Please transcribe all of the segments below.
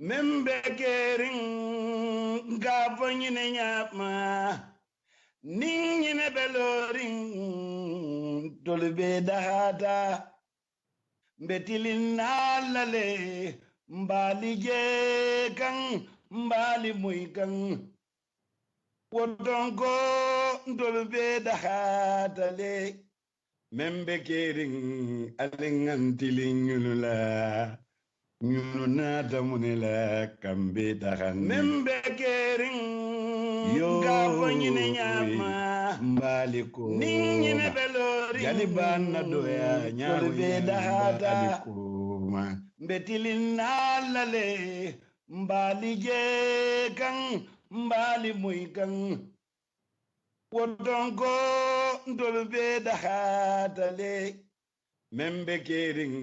membe kering gavanyine nyapma ningine beloring tolbe dahata mbetilin nalale mbali je kan mbali muy kan wodongo tolbe dahata le membe kering alingantilingulula ñunu naata mu ne la kambe daxan membe kering gaafa ñine ñaama mbaaliko ni ñine belori jali baan na doya ñaamu be daxaata mbaalikuma mbetilin naalale mbaali jee kan mbaali muy kan wodonko ntol be daxaata le membe kering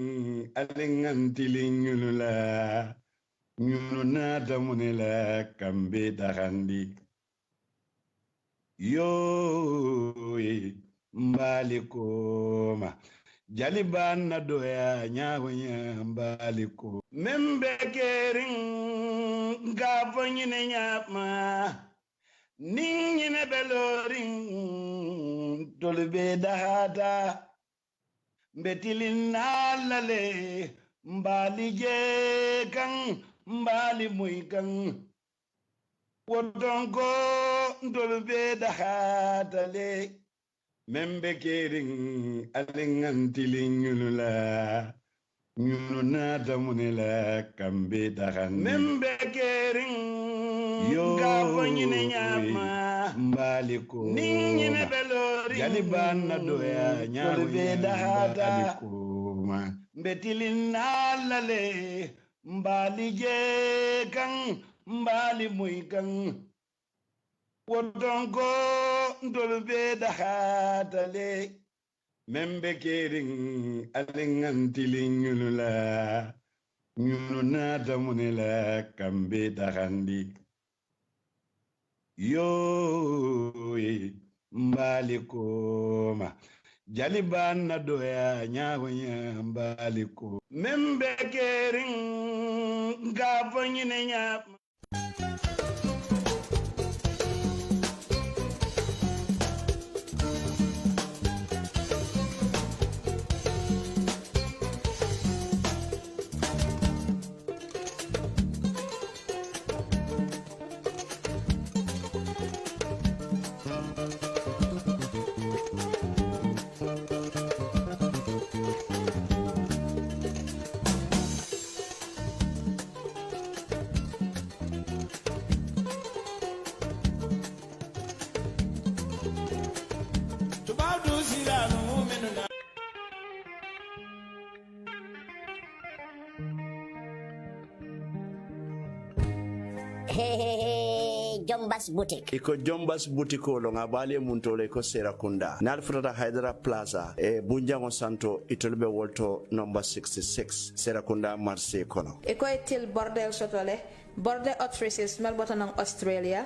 alingantilingulula ñunu naata mu ne la kambe daxandi yoye mbaalikoma jali baan na doya ñaawoña mbaaliko membe kering gaafo ñine ñaapma ning ñine beloring tolbe daxaata mbetilin naalale mbaali jee kan mbaali muy kan wodonko ntolbe daxaatale membe kering alingantilingulula ñunu naata mu ne la kambe daxan membe kering gaafo ñine ñaapma mbaaliko ning ñine belori jali baan na doya ñaabe daxaata mbetilin naalale mbaali jee kan mbaali muy kan wodonko ntolbe daxaatale membe kering alingantilingulula ñunu naata mu ne la kambe daxandi yoye mbaalikoma jali baan na doya ñaawoña mbaaliko membe kering gaafo ñine ñaapma Jombas Boutique. Iko Jombas Boutique lo ngabali muntole ko Serakunda. Nal frata Hydra Plaza e Bunjango Santo itolbe wolto number 66 Serakunda Marseille kono. Iko etil bordel sotole bordel autrices melbota nang Australia.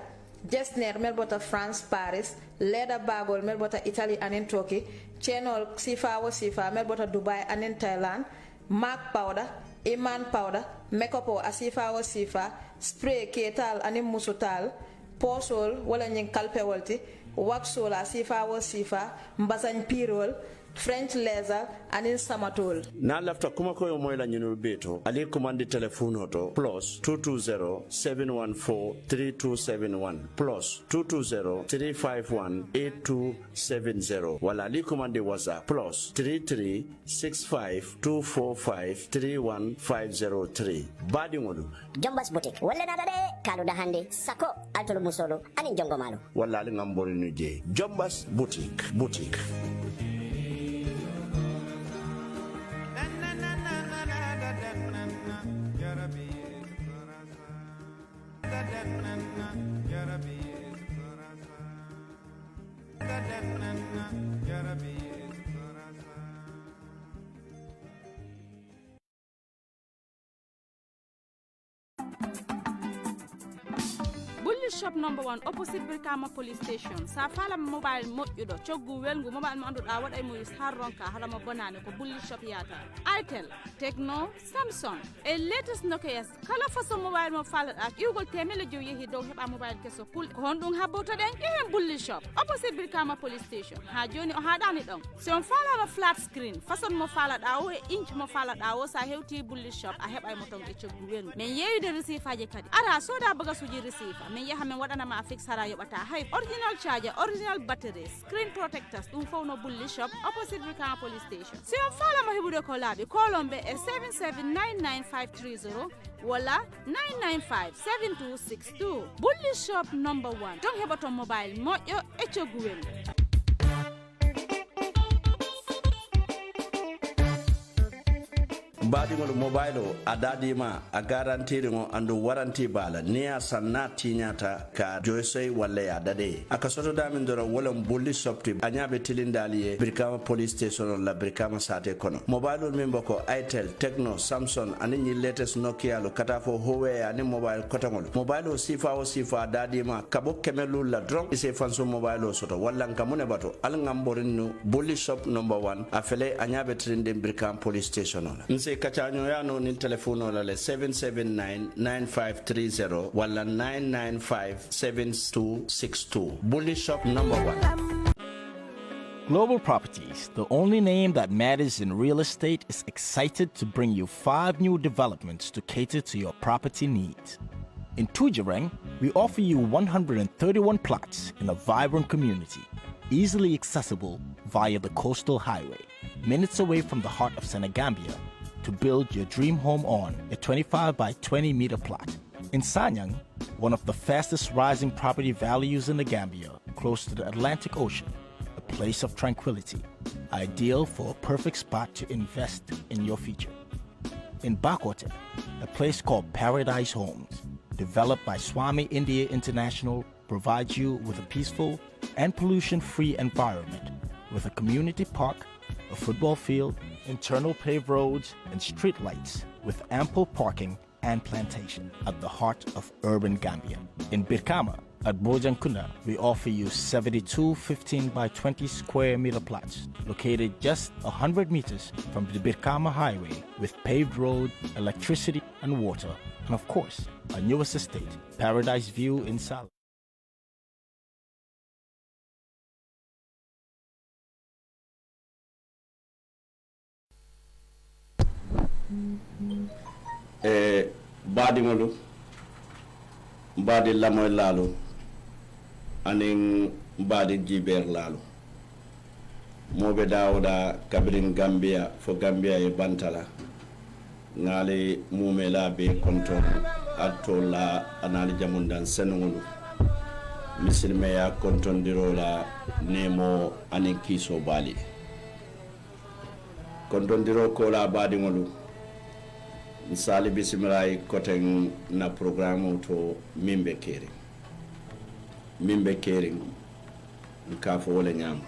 Jesner melbota France Paris. Leda bagol melbota Italy anin Turkey. Chenol sifa wo sifa melbota Dubai anin Thailand. Mark powder Iman powder, makeup o asifa o sifa, spray ketal anim musutal, posol wala nying kalpe walti, waxol asifa o sifa, mbasan pirol, French laser anin samatol. Na lafta kuma koyo moyla nyinu beto, ali commande telephone oto plus 220-714-3271 plus 220-351-8270 wala ali commande WhatsApp plus 33-65245-31503 Badi ngolu Jombas Boutique wala nada de kalu da hande sako altolo musolo anin jongo malo wala ali ngambori nuje Jombas Boutique bulli shop number 1 opposite Brikama police station sa fala mobile moƴƴuɗo coggu welngu mobile mo anduɗa waɗay mo use har ronka haɗama bonani ko bulli shop yata Itel Tecno Samsung e latest Nokia kala façon mobile mo falaɗa ƴiwgol temele jow yeehi dow heɓa mobile keso pul ko honɗum habboto ɗen ƴehen bulli shop opposite Brikama police station ha joni o haɗani ɗon si on falama flat screen façon mo falaɗa o e inch mo falaɗa o sa hewti bulli shop a heɓay mo ton e coggu welngu min yeeyude resifaji kadi ara soda bagasuji resifa min yaha min waɗanama a fixe hara yoɓata hay original charger original battery screen protectors ɗum fof no bulli shop opposite Brikama police station si on falama heɓude ko laaɓi kolombe e 7799530 wala 9957262 bulli shop number 1 don heɓaton mobile moƴƴo e coggu welngu baɗigol mobile o a dadima a garantiri ngo andu waranti bala ni a sanna tiñata ka joysoy walla ya dade aka sotodamin doro wolon bulli sopti a ñaɓe tilindali ye Brikama police station la Brikama sate kono mobile min boko Itel Tecno Samsung ani ñi latest Nokia lo kata fo Huawei ani mobile kotangol mobile o sifa a dadima kabo kemelul la dron ise fanso mobile o soto walla nkamune bato al ngamborinu bulli shop number 1 a fele a ñaɓe tilinde Brikama police station la kacanyo yano ni telefono la le 779-9530 wala 995-7262 bulli shop number 1. Global Properties, the only name that matters in real estate, is excited to bring you 5 new developments to cater to your property needs. In Tujereng, we offer you 131 plots in a vibrant community, easily accessible via the coastal highway, minutes away from the heart of Senegambia, to build your dream home on a 25 by 20 meter plot. In Sanyang, one of the fastest rising property values in the Gambia, close to the Atlantic Ocean, a place of tranquility, ideal for a perfect spot to invest in your future. In Bakote, a place called Paradise Homes, developed by Swami India International, provides you with a peaceful and pollution-free environment with a community park, a football field, internal paved roads, and street lights with ample parking and plantation at the heart of urban Gambia. In Brikama, at Bojankunda, we offer you 72 15 by 20 square meter plots located just 100 meters from the Brikama highway with paved road, electricity and water, and of course, our newest estate, Paradise View in Sal. Baadiŋolu baadi lamoy laalu aniŋ baadi jibeer laalu moobe daawuda kabirin Gambia fo Gambia e bantala ŋaali muumela be konton atto la anaali jamundan senuŋolu misilmeya kontondiro la neemo aniŋ kiisoo baali kontondiro ko la baadiŋolu misali bisimilayi koten na programme to mimbe kering ka fo wala nyama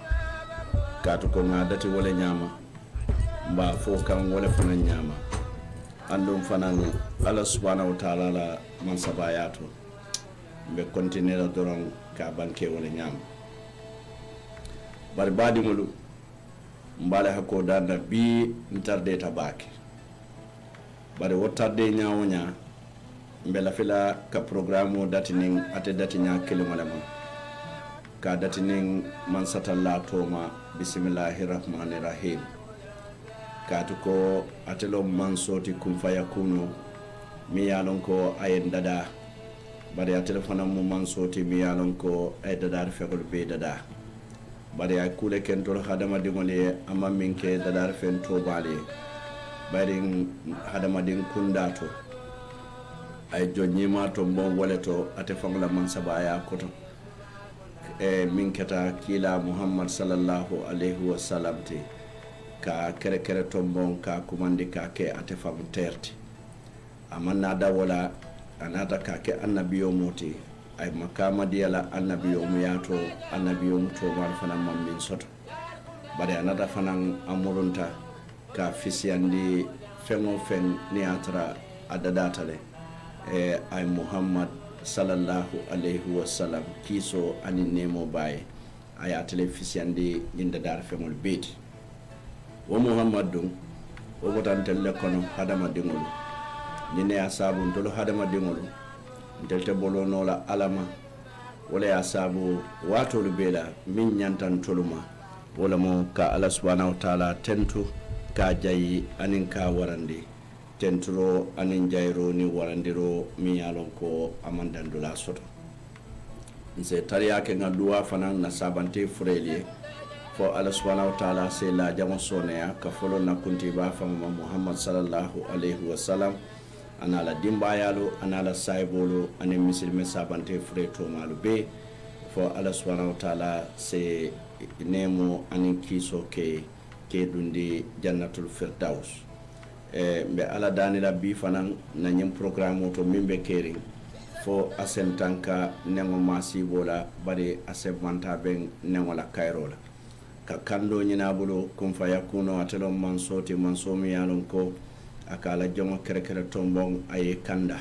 katu ko ngadati wala nyama mba fo kan wala fana nyama andum fanan Allah subhanahu wa ta'ala la man sabayato be continuer doron ka banke wala nyama bari badi mulu mbale hako danda bi ntarde tabake bari wotarde nyaawonya mbela fila ka programme datinin ate datinya kelmala man ka datinin man satalla toma bismillahir rahmanir rahim katu ko atelo man soti kum fayakunu mi yalon ko ayen dada bari atelo fana mu man soti mi yalon ko ay dada fegol be dada bari ay kule kentol hadama dingole amma minke dada fen to bale bari hadama ding kundato ay jonnima to bon waleto ate fangla man sabaya koto min keta kila Muhammad sallallahu alaihi wasallam te ka kere kere tombon ka kumandi ka ke ate fam terti amanna da wala anata ka ke annabiyo moti ay makama diala annabiyo muyato annabiyo muto man fana mammin soto bare anata fanan amurunta ka fisiyandi fengo fen ni atra adadatale ay Muhammad sallallahu alaihi wasallam kiso ani nemo baye aya telefisiyande inda dar femol beeti wo muhammadun wo botantelle kono hadama dingolu ñine ya sabu ndolo hadama dingolu ndelte bolonola alama wala ya sabu watolu bela min ñantan toluma wala mo ka Allah subhanahu wa ta'ala tentu ka jayi anin ka warandi tenturo anin jayro ni warandiro mi yalon ko amandandula soto nse tariya ke nga duwa fanan na sabante fureliye fo Allah subhanahu wa ta'ala se la jamo soneya ka folo na kunti ba fama Muhammad sallallahu alaihi wasallam anala dimbayalo anala saibolo anin misilme sabante fure to malu be fo Allah subhanahu wa ta'ala se nemo anin kiso ke dundi jannatul firdaus mbe ala danila bi fanan na nyim programme to mimbe kering fo asen tanka nengo masibola bari asebmanta ben nengo la kairola ka kando nyina bulo kum fa yakuno atelo mansoti mansomi yalon ko akala jongo kere tombong aye kanda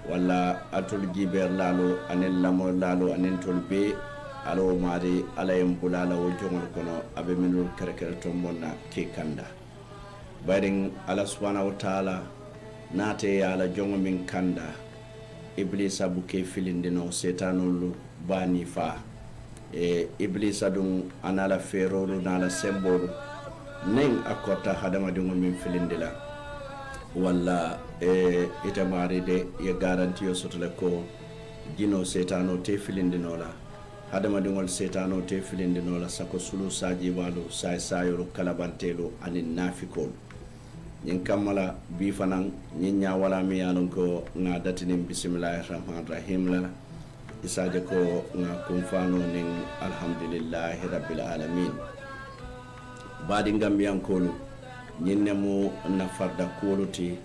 wala atul jiber lalo anen lamo lalo anen tolbe alo mari alayem bulala wo jongol kono abe minul kere tombonna ke kanda baring Allah subhanahu wa ta'ala nate ala jongo min kanda iblisa buke filindino setanulu bani fa iblisa dum anala ferolu nala sembolu nen akota hadama dungo min filindila walla itamari de ye garanti yo sotole ko jino setano te filindinola hadama dungol setano te filindinola sako sulu saji walu say sayoro kalabantelo anin nafikol nyin kamala bi fanan nyin nya wala mi yalon ko na datinin bismillahir rahmanir rahim la isaje ko na kumfano nin alhamdulillahi rabbil alamin badi ngambiyan ko nyin nemu na farda koluti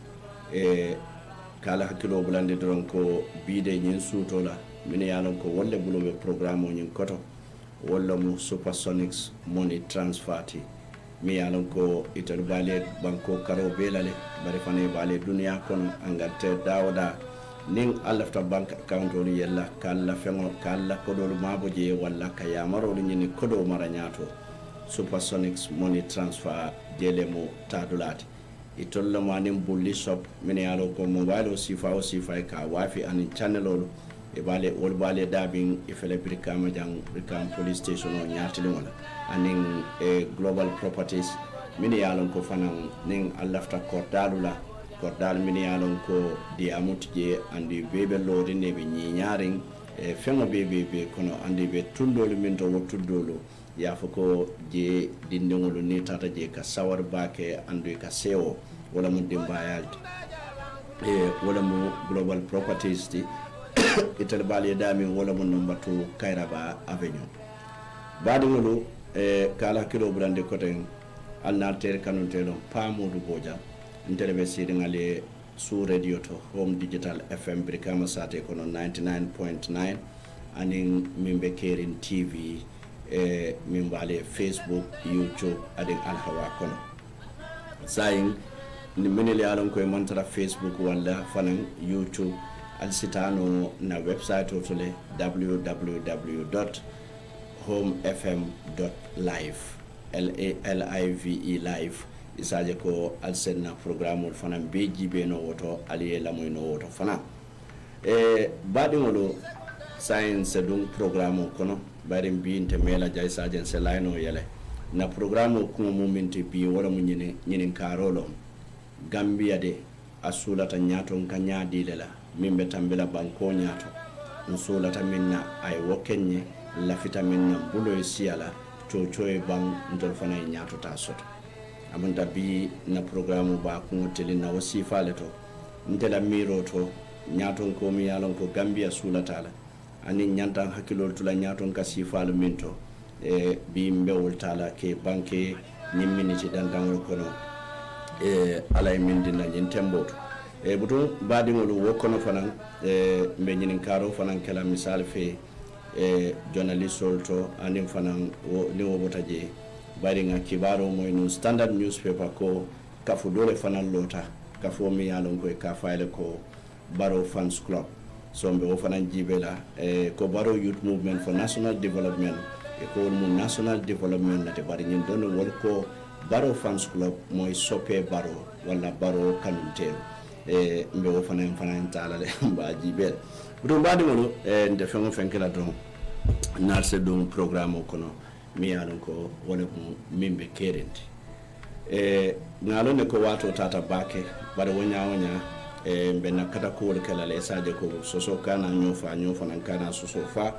kala hakilo bulande don ko bide nyin sutola min yalon ko wolle bulobe programme nyin koto walla mu supersonics money transfer ti mi yalon ko itel bale banko karo belale bare fane bale dunya kono angarte dawda ning alafta bank account on yella kala fengo kala kodol maboje walla kayamaro ni kodo maranyato supersonics money transfer jelemo tadulati itolla manim bulli shop min yalon ko mobile o sifa ka wafi an channel o e bale wol bale dabin e fele brikama jang brikam police station o nyatili wala anin global properties mini yalon ko fanan nin allafta kordal mini yalon ko di amutje andi bebe lodi ne be nyaring fengo bebe kono andi be tuldolu min to wotuddolu ya fako je dindingolu ni tata je ka sawar bake andu ka sewo wala mun dimbayalti wala mu global properties di itel bali dami wala mun nombatu kairaba avenue badingolu kala kilo brande koten alnater kanuntelo pamudu boja interbe sidingale su radio to home digital fm brikama sate kono 99.9 anin mimbe kerin tv mimbale facebook youtube adin alhawa kono sayin ni minili alon koy mantara facebook walla fanan youtube alsitano na website otole www.homefm.live live live isaje ko alsenna programme fanan be jibe no woto aliye lamoy no woto fana badi ngolo science dum programme kono bari binte mela jay sajen se layno yele na programme ko muminti bi wala mu nyinin karolo gambia de asulata nyaton kanya dilela mimbe tambila banko nyato nsulata minna ay wokenye lafita minna bulo siala chochoe bang ndol fana nyato ta soto amanda bi na programme ba ko tele na wasifa leto ndela miro to nyaton ko mi yalon ko gambia sulata la ani nyanta hakilol tula nyaton ka sifa minto bi mbewol tala ke banke nyimminiti dandangol kono alay min dina nyen temboto buton badingol wokono fanan mbe nyinin karo fanan kala misal fe journalist to anim fanan ni wobotaje baringa kibaro moy no standard newspaper ko kafu dole fanan lota kafo mi yalon ko ka fayle ko baro fans club so mbe o fanan jibela ko baro youth movement for national development e ko mo national development nate bari ñin don wol ko baro fans club moy soppe baro wala baro kanuntel mbe o fanan talale ba jibel budum badi mo nde fengo fenkela don narse don programme kono mi yalon ko wala ko mimbe kerenti ngalo ne ko wato tata bake bare wonya mbe nakata ko wol kala le saje ko soso kana nyofa nan kana soso fa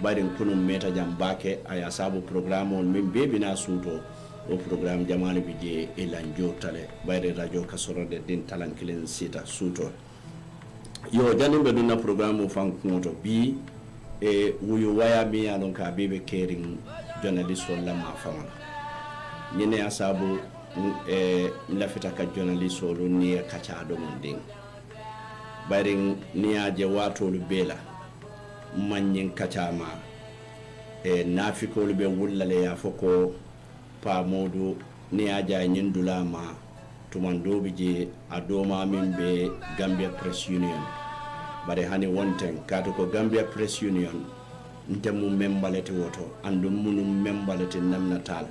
bare kunum meta jam bake aya sabu programme on min bebi na suto o programme jamani bije e lanjo tale bare radio kasorode din talankilen sita suto yo janimbe dunna programme fan kumoto bi wuyu waya mi yalon ka bebe kering journalist wala ma fama nyene asabu lafita ka journalist wala ni kacha do mon ding baring ni aje wato lu bela manyin kacha ma nafiko lu be wullale ya foko pa modu ni aja nyindula ma tumando bije adoma min be Gambia Press Union bare hani wonten kato ko Gambia Press Union ntemu membalete woto andum munum membalete namnatal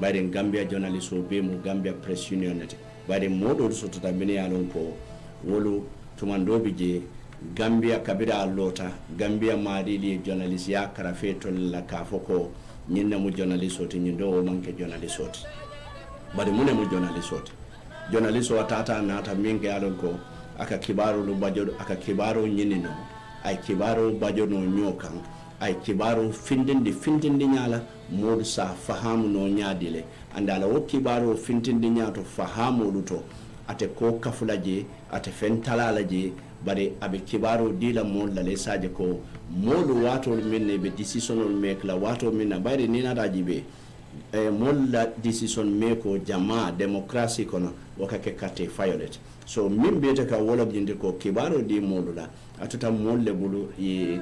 bare Gambia journalist o be mu Gambia Press Union nete bare modo so to tambini yalon ko wolu tumando bije Gambia kabira lota Gambia madili journalist ya karafeto la kafoko nyinna mu journalist oti nyindo o manke journalist oti bare mune mu journalist oti journalist o tata nata minge yalon ko aka kibaro lu bajodo aka kibaro nyinino ay kibaro bajodo nyokan ay kibaro findindi nyala modu sa fahamu no nyadile andala o kibaro findindi nyato fahamu luto ate ko kafulaje ate fentalalaje bare abe kibaro dila modu la saje ko modu wato minne be decisional make la wato minna bare ni nata jibe modu la decision make ko jama democracy kono wakake kate violate so min beta ka wala jinde ko kibaro di molula atuta molle bulu ye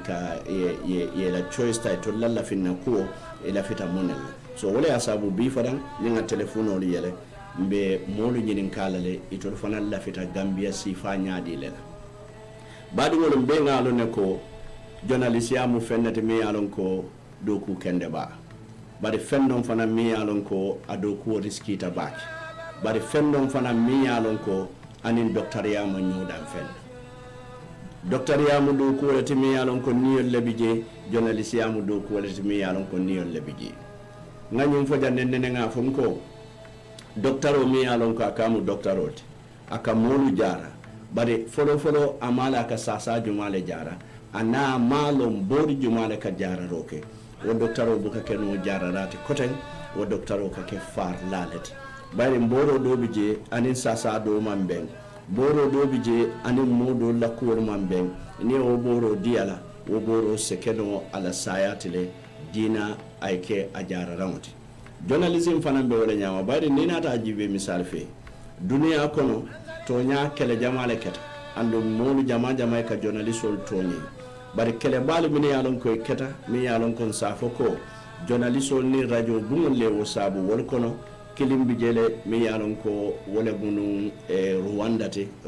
la choice tay to lalla finna ko e la fita monel so wala asabu bi fadan ninga telephone oli yele mbe molu nyinin kalale itol fanal la fita Gambia sifa nyaadi lela badu wala be ngalo ne ko journalist ya mu fennete mi yalon ko doku kende ba bari fendon fana mi yalon ko adoku riskita baki bari fendon fana mi yalon ko anin docteur yamu nyudan fen docteur yamu do ko wala mi yalon ko niyol labije journalist yamu do ko wala mi yalon ko niyol labije nganyum fo janne ne nga fon ko docteur o mi yalon ko akamu docteur ot akamolu jara bari folo amala ka sasa jumale jara ana malom bodi jumale ka jara roke o docteur o buka keno jara rati koten o docteur o ka ke far lalet bari mboro dobije anin sasa do mamben boro dobije anin modo la kuwor mamben ni o boro diala o boro sekeno ala sayatile dina ayke ajara ramoti journalism fanambe wala nyama bari ni nata ajibe misal fe dunia kono to nya kele jamale keta ando molu jama ka journalistol toni bari kele bal min yalon ko keta mi yalon kon safo ko journalistol ni radio bumul le wo sabu wol kono kilimbi jele mi yalon ko wala bunu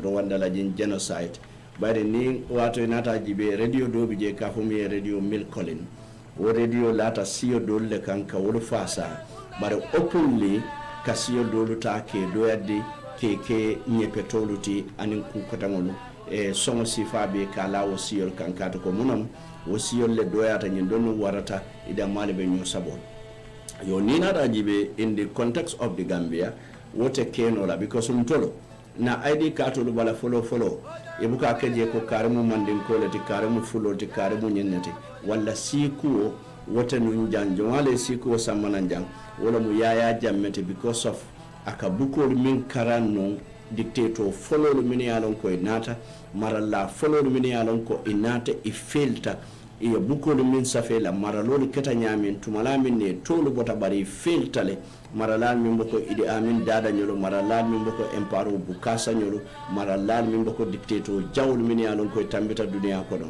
Rwanda la jin genocide bari ni wato nata jibe radio do bije ka fo mi radio Milcolin o radio lata siyo dolle kanka wol fasa bari openly ka siyo dolu ta ke do yaddi ke nyepetoluti anin ku katangolu songo sifabe kala o siyo kanka to ko munam o siyo le doyata nyin donu warata ida malibe nyo sabon yo ni nata jibe in the context of the Gambia wote kenola because mtolo na ID katolu bala follow ibuka keje ko karimu mandin ko ti karimu fulo ti karimu nyennati walla siku wote nun janjo wale siku samana jang wala mu yaya jammete because of akabuko min karano dictator follow min yalon ko inata maralla follow min yalon ko inata ifilta iya bukolu min safela maralolu keta nyamin tumala min ne tolu bota bari filtale maralal min boko idi amin dada nyolo maralal min boko emparo bukasa nyolo maralal min boko dictator jawul min yalon ko tambita dunia kono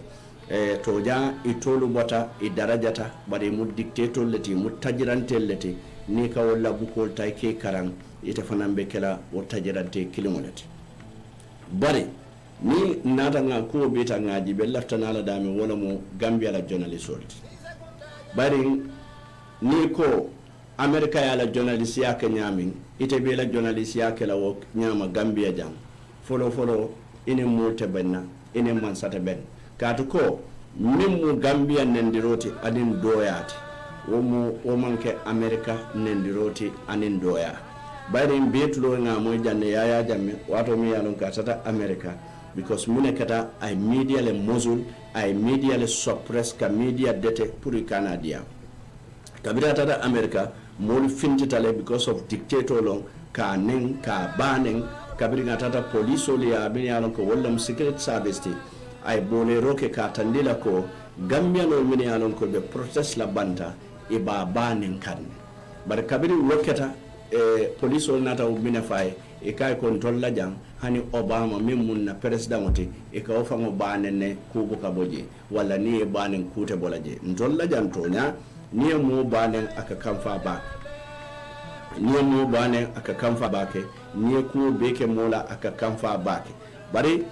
to ja itolu bota i darajata bari mu dictator leti mu tajirante leti ni ka wala bukol tay ke karan ite fanambe kala o tajirante kilimoleti bari ni nata nga ko beta ngaji be laftana la dami wala mo Gambia la journalist bari ni ko America ya la journalist ya ke nyami ite be la journalist ya ke la wo nyama Gambia jam folo ine molte benna ine man sata ben katu ko mimu Gambia nendiroti adin doyati wo manke America nendiroti anin doya bari betulo nga moy janne yaya jamme wato mi yalon ka tata America because mune kata ay media le mozul ay media le suppress ka media dete pour Canada kabira tata America mol fintitale because of dictator long ka nen ka banen kabiri tata police oli ya bin yalon ko wala secret service ti ay bole roke ka tandila ko Gambia no min yalon ko be protest la banta e ba banen kan bar kabiri loketa police oli nata ubina fay e kay control la jang hani Obama min na president oti e ka ofa mo banene kubu ka boje wala ni banen kute bolaje ndol la jang to nya ni mo banen aka kamfa ba ni mo banen aka kamfa ba ke ni ku beke mola aka kamfa ba ke bari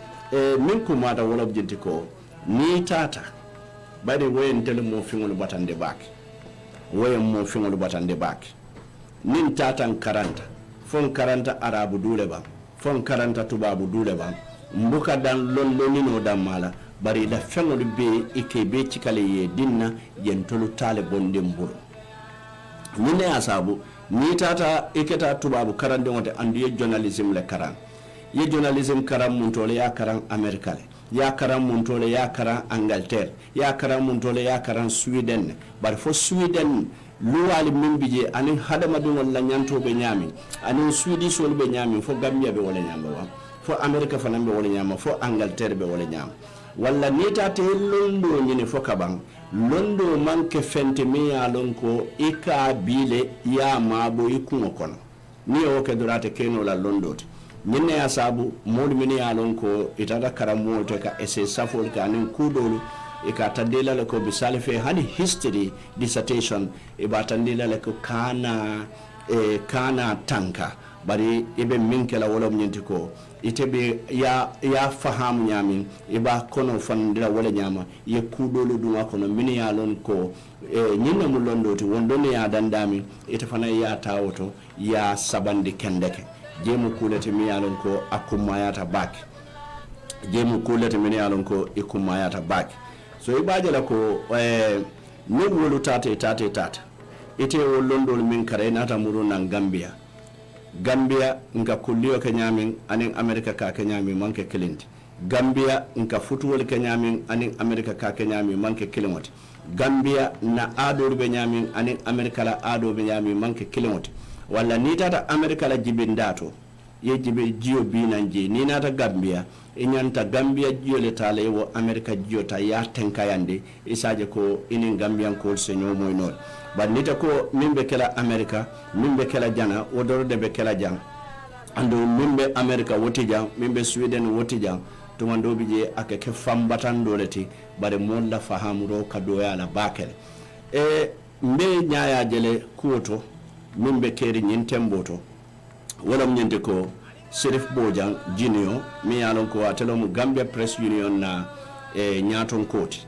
min kuma da wala jinti ko ni tata bari wayen tel mo fingol batande bake wayen mo fingol batande bake nin tatan karanta fon karanta arabu dule ba fon karanta tubabu dule ba mbuka dan londo no dan mala bari da fengol be ike be cikale ye dinna yentolu tale bonde mburu nine asabu ni tata iketa tubabu karande wonte andu ye journalism le karan ye journalism karan mun tole ya karan america ya karan mun tole ya karan Angleterre ya karan mun tole ya karan Sweden bari fo Sweden luwali min bije anin hadama dum wala nyanto be nyami anin Swedish wol be nyami fo Gambia be wala nyamba wa fo America fa nambe wala nyama fo Angleterre be wala nyama wala nita te londo nyine fo kabang londo manke fente mi ya lonko ika bile ya mabo ikuno kono ni o ke durate keno la londo nyine ya sabu modi mi ya lonko itada karamo to ka ese safol ka anin kudolu ika tandila le ko bisalife hani history dissertation iba tandila le ko kana tanka bari ibe minkela wala nyenti ko itebe ya fahamu nyami iba kono fandila wala nyama ye kudolo duma kono mini ya lon ko nyinna mu londoti wondone ya dandami ite fana ya tawoto ya sabandi kendeke jemu kulete mi ya lon ko akumayata baki jemu kulete mi ya lon ko ikumayata baki so ibaje la ko ni wolu tata ite wolondol min kare nata muru nan Gambia nka kulliyo ke nyamin anin America ka ke nyamin manke kilinti Gambia nka futuwol ke nyamin anin America ka ke nyamin manke kilimoti Gambia na ado be nyamin anin America la ado be nyamin manke kilimoti wala ni tata America la jibindato ye jibe jiyo binanje ni nata Gambia inyanta Gambia jiyo le tale wo America jiyo ta ya tenkayande isaje ko inin Gambian ko senyo moy non ba nita ko mimbe kala America mimbe kala jana wodoro de be kala jang ando mimbe America woti jang mimbe Sweden woti jang to mando bije akake fambatan doleti bare mon la fahamuro ka doya la bakel mbe nyaaya jele kuoto mimbe keri nyintemboto wala mnyende ko Serif Bojang Junior mi yalon ko atelom Gambia Press Union na nyaton koti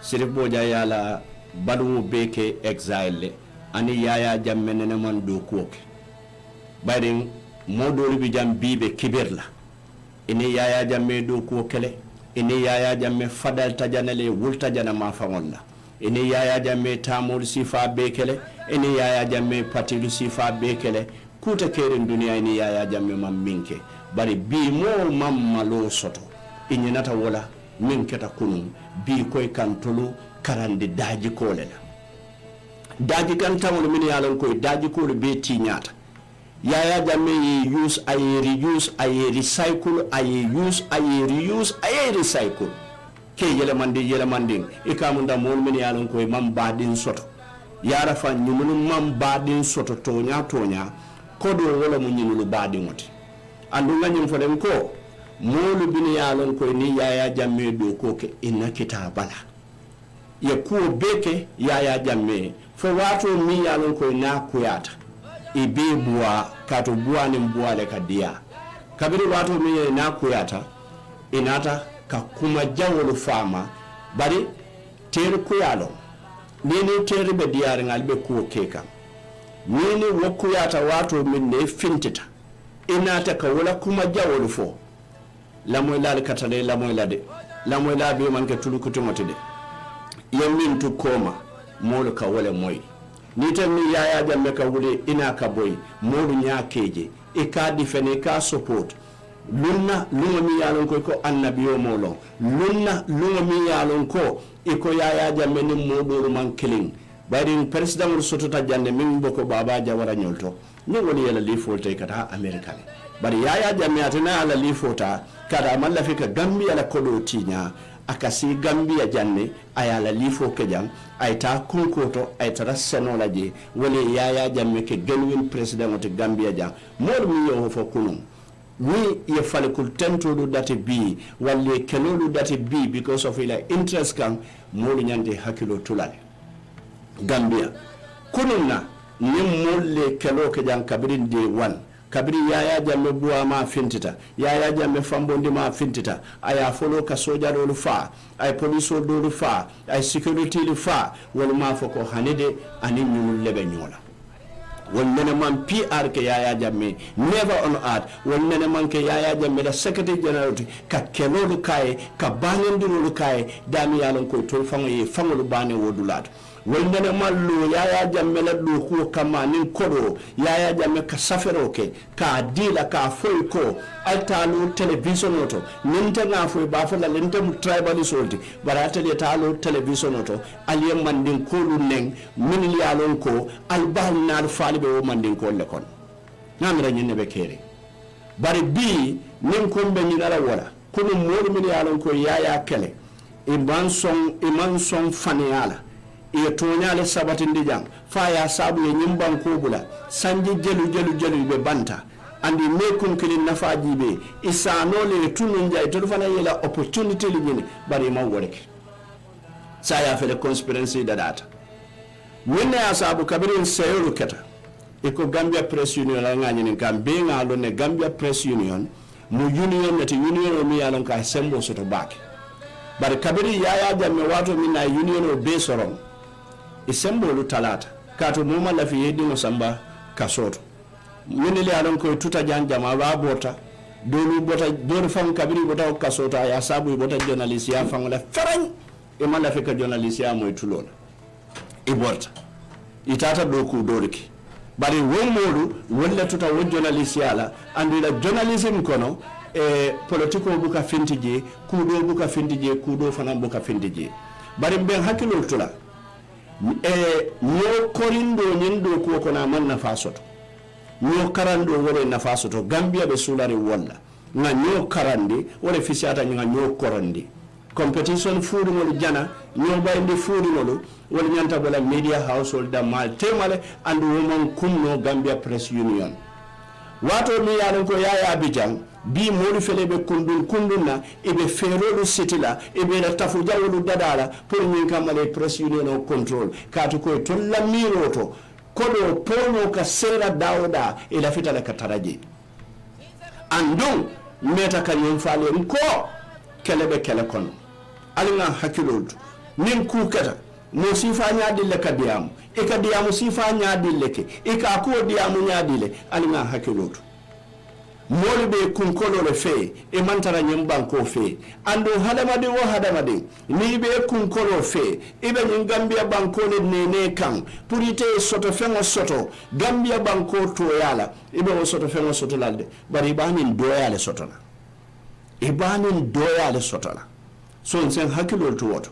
Serif Boja yala balu beke exile ani yaya jammene man do koke barin modori bi jam bibe kibirla ini yaya jamme do kokele ini yaya jamme fadal tajanale wulta jana ma fangolla ini yaya jamme tamul sifa bekele ini yaya jamme patilu sifa bekele kuta keren dunia ini yaya jamme mam minke bari bi mo mamma lo soto inyinata wala minketa kunun bi koy kantolu karande daji kole la daji kan tamul min yalon koy daji kole be tinyata yaya jamme use ay reuse ay recycle ay use ay reuse ay recycle ke yele mandi ikamunda mol min yalon koy mam badin soto yara fa nyumunu mam badin soto tonya kodo wala mu nyinulu badi ngoti andu nganyim fo dem ko molu bin yalon koy ni yaya jamme do ko ke inna kitabala ye ko beke yaya jamme fo wato mi yalon koy na kuyata ibe buwa kato buwa ni buwa le kadia kabiri wato mi na kuyata inata ka kuma jawolu fama bari teru kuyalo nini teru be diyar ngal be kuwo keka nini wokuyata wato min ne fintita inata ka wala kuma jawolu fo lamoy lal katale lamoy la be man ka tulu kutumote de yamin tu koma molu ka wala moy ni tan ni yaya jamme ka wule ina ka boy molu nyakeje e ka difene ka support lunna mi yalon ko annabiyo molo lunna mi yalon ko iko yaya jamme ni modo man killing bari president sotota jande min boko baba jawara nyolto ni woni yala li folte kata america bari yaya jamme atana ala li fota kada malla fika gambia la kodo tinya akasi gambia janne ayala li fo kejam ayta kunkoto ayta senola je woni yaya jamme ke genuine president of gambia jam mol mi yo fo kunum we ye fale kul tentodu dati bi walle kelolu dati bi because of ila interest kan molu nyande hakilo tulale gambia kununna nim molle kelo ke jan kabirin de wan kabiri yaya jamme buwa ma fintita yaya jamme fambondi ma fintita aya folo ka soja do fa ay police do fa ay security do fa wal ma foko hanide ani nyul lebe nyola won nene man PR ke yaya jamme never on earth won nene man ke yaya jamme da secretary general ka kelolu kai ka banendiru kai dami yalon ko to fango bane wodulat won nene man lo yaya jamme la do ko kama nin kodo yaya jamme ka safero ke ka dila ka foy ko altalu television oto ninte nga foy ba fa la lente tribal solti barata le talo television oto aliye mandin ko lu neng min yalon ko albal nar faali be o mandin ko le kon namira nyine be kere bari bi nin ko be nyinara wala kono modu min yalon ko yaya kele iman son faniyala e toñale sabatindi jang fa ya sabu e nyimban ko bula sanji jelu be banta andi mekun kilin nafaji be isano le tunun jay to fana yela opportunity li nyini bari ma woreke sa ya fele conspiracy data minne ya sabu kabirin sayolu keta iko Gambia Press Union la ngani ni gambe ngalo ne Gambia Press Union mu union nati union o mi yalon ka sembo soto baki bari kabiri yaya jamme wato minna union o be soron isembo lu talata kato moma la fi yedi no samba kasoto minne le yalon ko tuta jama ba bota dolu bota dolu fam kabiri bota kasoto ya sabu bota journalist ya fam la farañ e mala fe ka journalist ya moy tulona e borta itata do ku doriki bari womodu wala tuta wo journalist yala andira journalism kono e politiko buka fintije kudo buka fintije kudo fana buka fintije bari ben hakilo tula no korindo nyendo ko kona man nafasoto no karando wore nafasoto Gambia be sulari walla nga no karande wore fisiata nga no korande competition food ngol jana no bayndi food ngol wol nyanta bola media household da mal temale and woman kumno Gambia Press Union wato mi yalon ko yaya Abidjan bi molu felebe kunduna ibe ferolu sitila ibe la tafu jawlu dadala pour nyin kamale Press Union o control katu ko to la miroto kodo pono ka sera dawda ila fitala kataraji andon meta kanyon fale ko kelebe kele kono alina hakiloltu nin ku kata no sifa nyaadille ka diamu e ka diamu sifa nyaadille ke e ka ko diamu nyaadille alina hakilotu molu be kunkolole fe e mantara nyimbanko fe ando hadamadi wo hadamadi ni be kunkolo fe ibe nyin Gambia banko le nene kan purite soto fengo soto Gambia banko to yala ibe wo soto fengo soto lalde bari bani doyale soto la ibani doyale soto la so sen hakilotu woto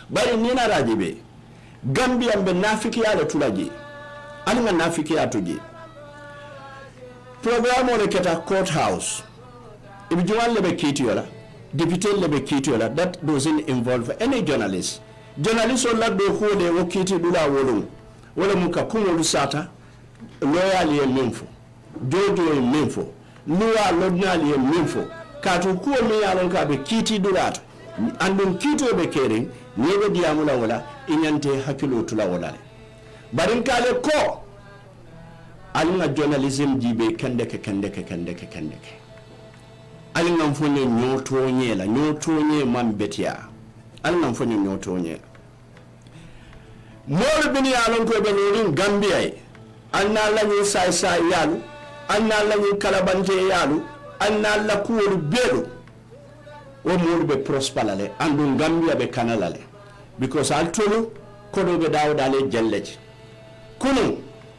bari nina rajibe Gambia be nafiki yale tulaji alima nafiki ya tuji program on keta courthouse ibijuan lebe kitiola deputy lebe kitiola that doesn't involve any journalist on la do ko de wo kiti dula wolum wala muka kumo lusata loyal ye memfo jojo ye memfo luwa lodnal ye memfo katu ko mi yalon ka be kiti dulata andum kito be kering nibe diamula wala inyante hakilo tula wala barin kale ko alunga journalism jibe kandeke ali ngam fonyo nyoto nyela nyoto nye man betia ali ngam fonyo nyoto nye mol bini alon ko be lorin gambia anna la ni sai yalu anna la ni kalabante yalu anna la kuwol belo o mol be prospalale andun gambia be kanalale because altolu kodo be dawdale jelleji kunu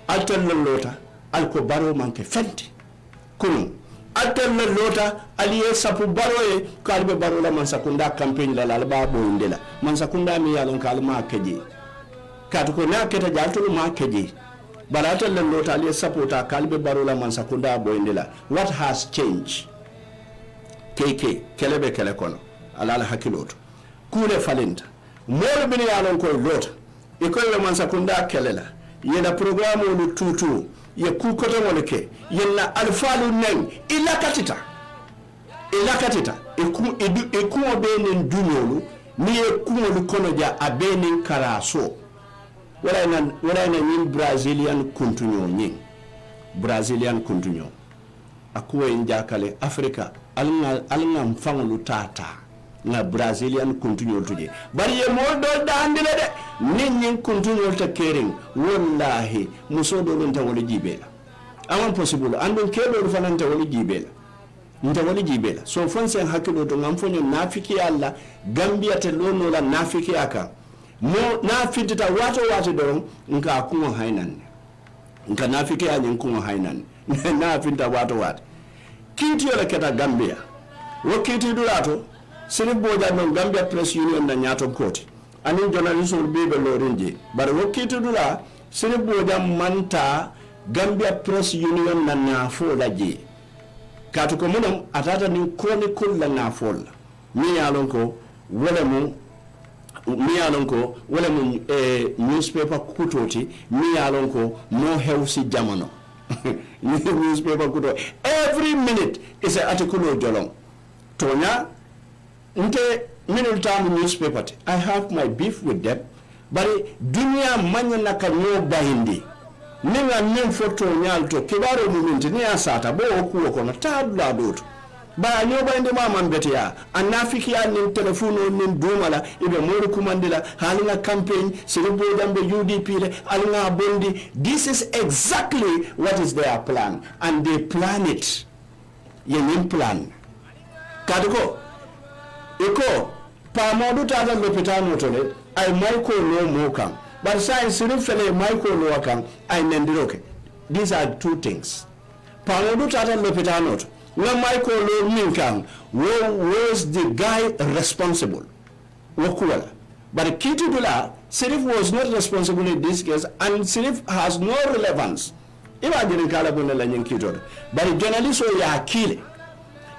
altel lota alko baro manke fenti kunu altel lota aliye sapu baroye kalbe barola man sakunda campagne la alba bo ndela man sakunda mi yalon kalma keji katu ko na keta jaltolu ma keji balatel lota aliye sapota kalbe barola man sakunda bo ndela what has changed keke kelebe kele kono alala hakiloto kule falenta mol bini yalon ko lota ikoy man sakunda kelela yena programme lu tutu ye ku koto moleke yena alfalu nen ilakatita iku obenen dunolu ni ekumolu kono ja abenen karaso wala na nyin brazilian kuntunyo akuwe njakale afrika alnga mfangulu tata na brazilian kuntunyo tuje bari ye moldo dandile de ninyin kuntunyo ta kering wallahi musodo nta wali jibela amon possible andon kelo fananta wali jibela nta wali jibela so fonse hakilo to ngamfonyo nafiki alla gambia te lono la nafiki aka mo nafitita wato don nka kuma hainan nka nafiki anyin kuma hainan nafita wato kiti yola keta gambia wakiti dulato sini boja non Gambia Press Union na nyato koti ani journalist ul bebe lorinje bar wakiti dula sini boja manta Gambia Press Union na nafo laje katu ko munam atata ni chronicle la nafo la mi yalonko wala mu newspaper kutoti mi yalonko no hewsi jamano newspaper kuto every minute is an article of jolong tonya nte minul time newspaper I have my beef with them but dunia manya naka no bahindi ninga nim photo nyalto kibaro muminti ni asata bo okuwo kono tabla doto ba nyoba inde mama mbetia anafiki ya nin telefono nin dumala ibe moru kumandila halinga campaign siribo dambe UDP le alinga bondi. This is exactly what is their plan and they plan it yenin plan kaduko iko pa modu tata lopitano tole ay maiko no mokan but sai sirin fele maiko no wakan ay nendiroke. These are two things. Pa modu tata lopitano to when Michael Lo Minkan was the guy responsible. Wakuala. But Kitu Dula, Sirif was not responsible in this case, and Sirif has no relevance. Imagine Kalabuna Lanyan Kitu. But the journalist or Yakili.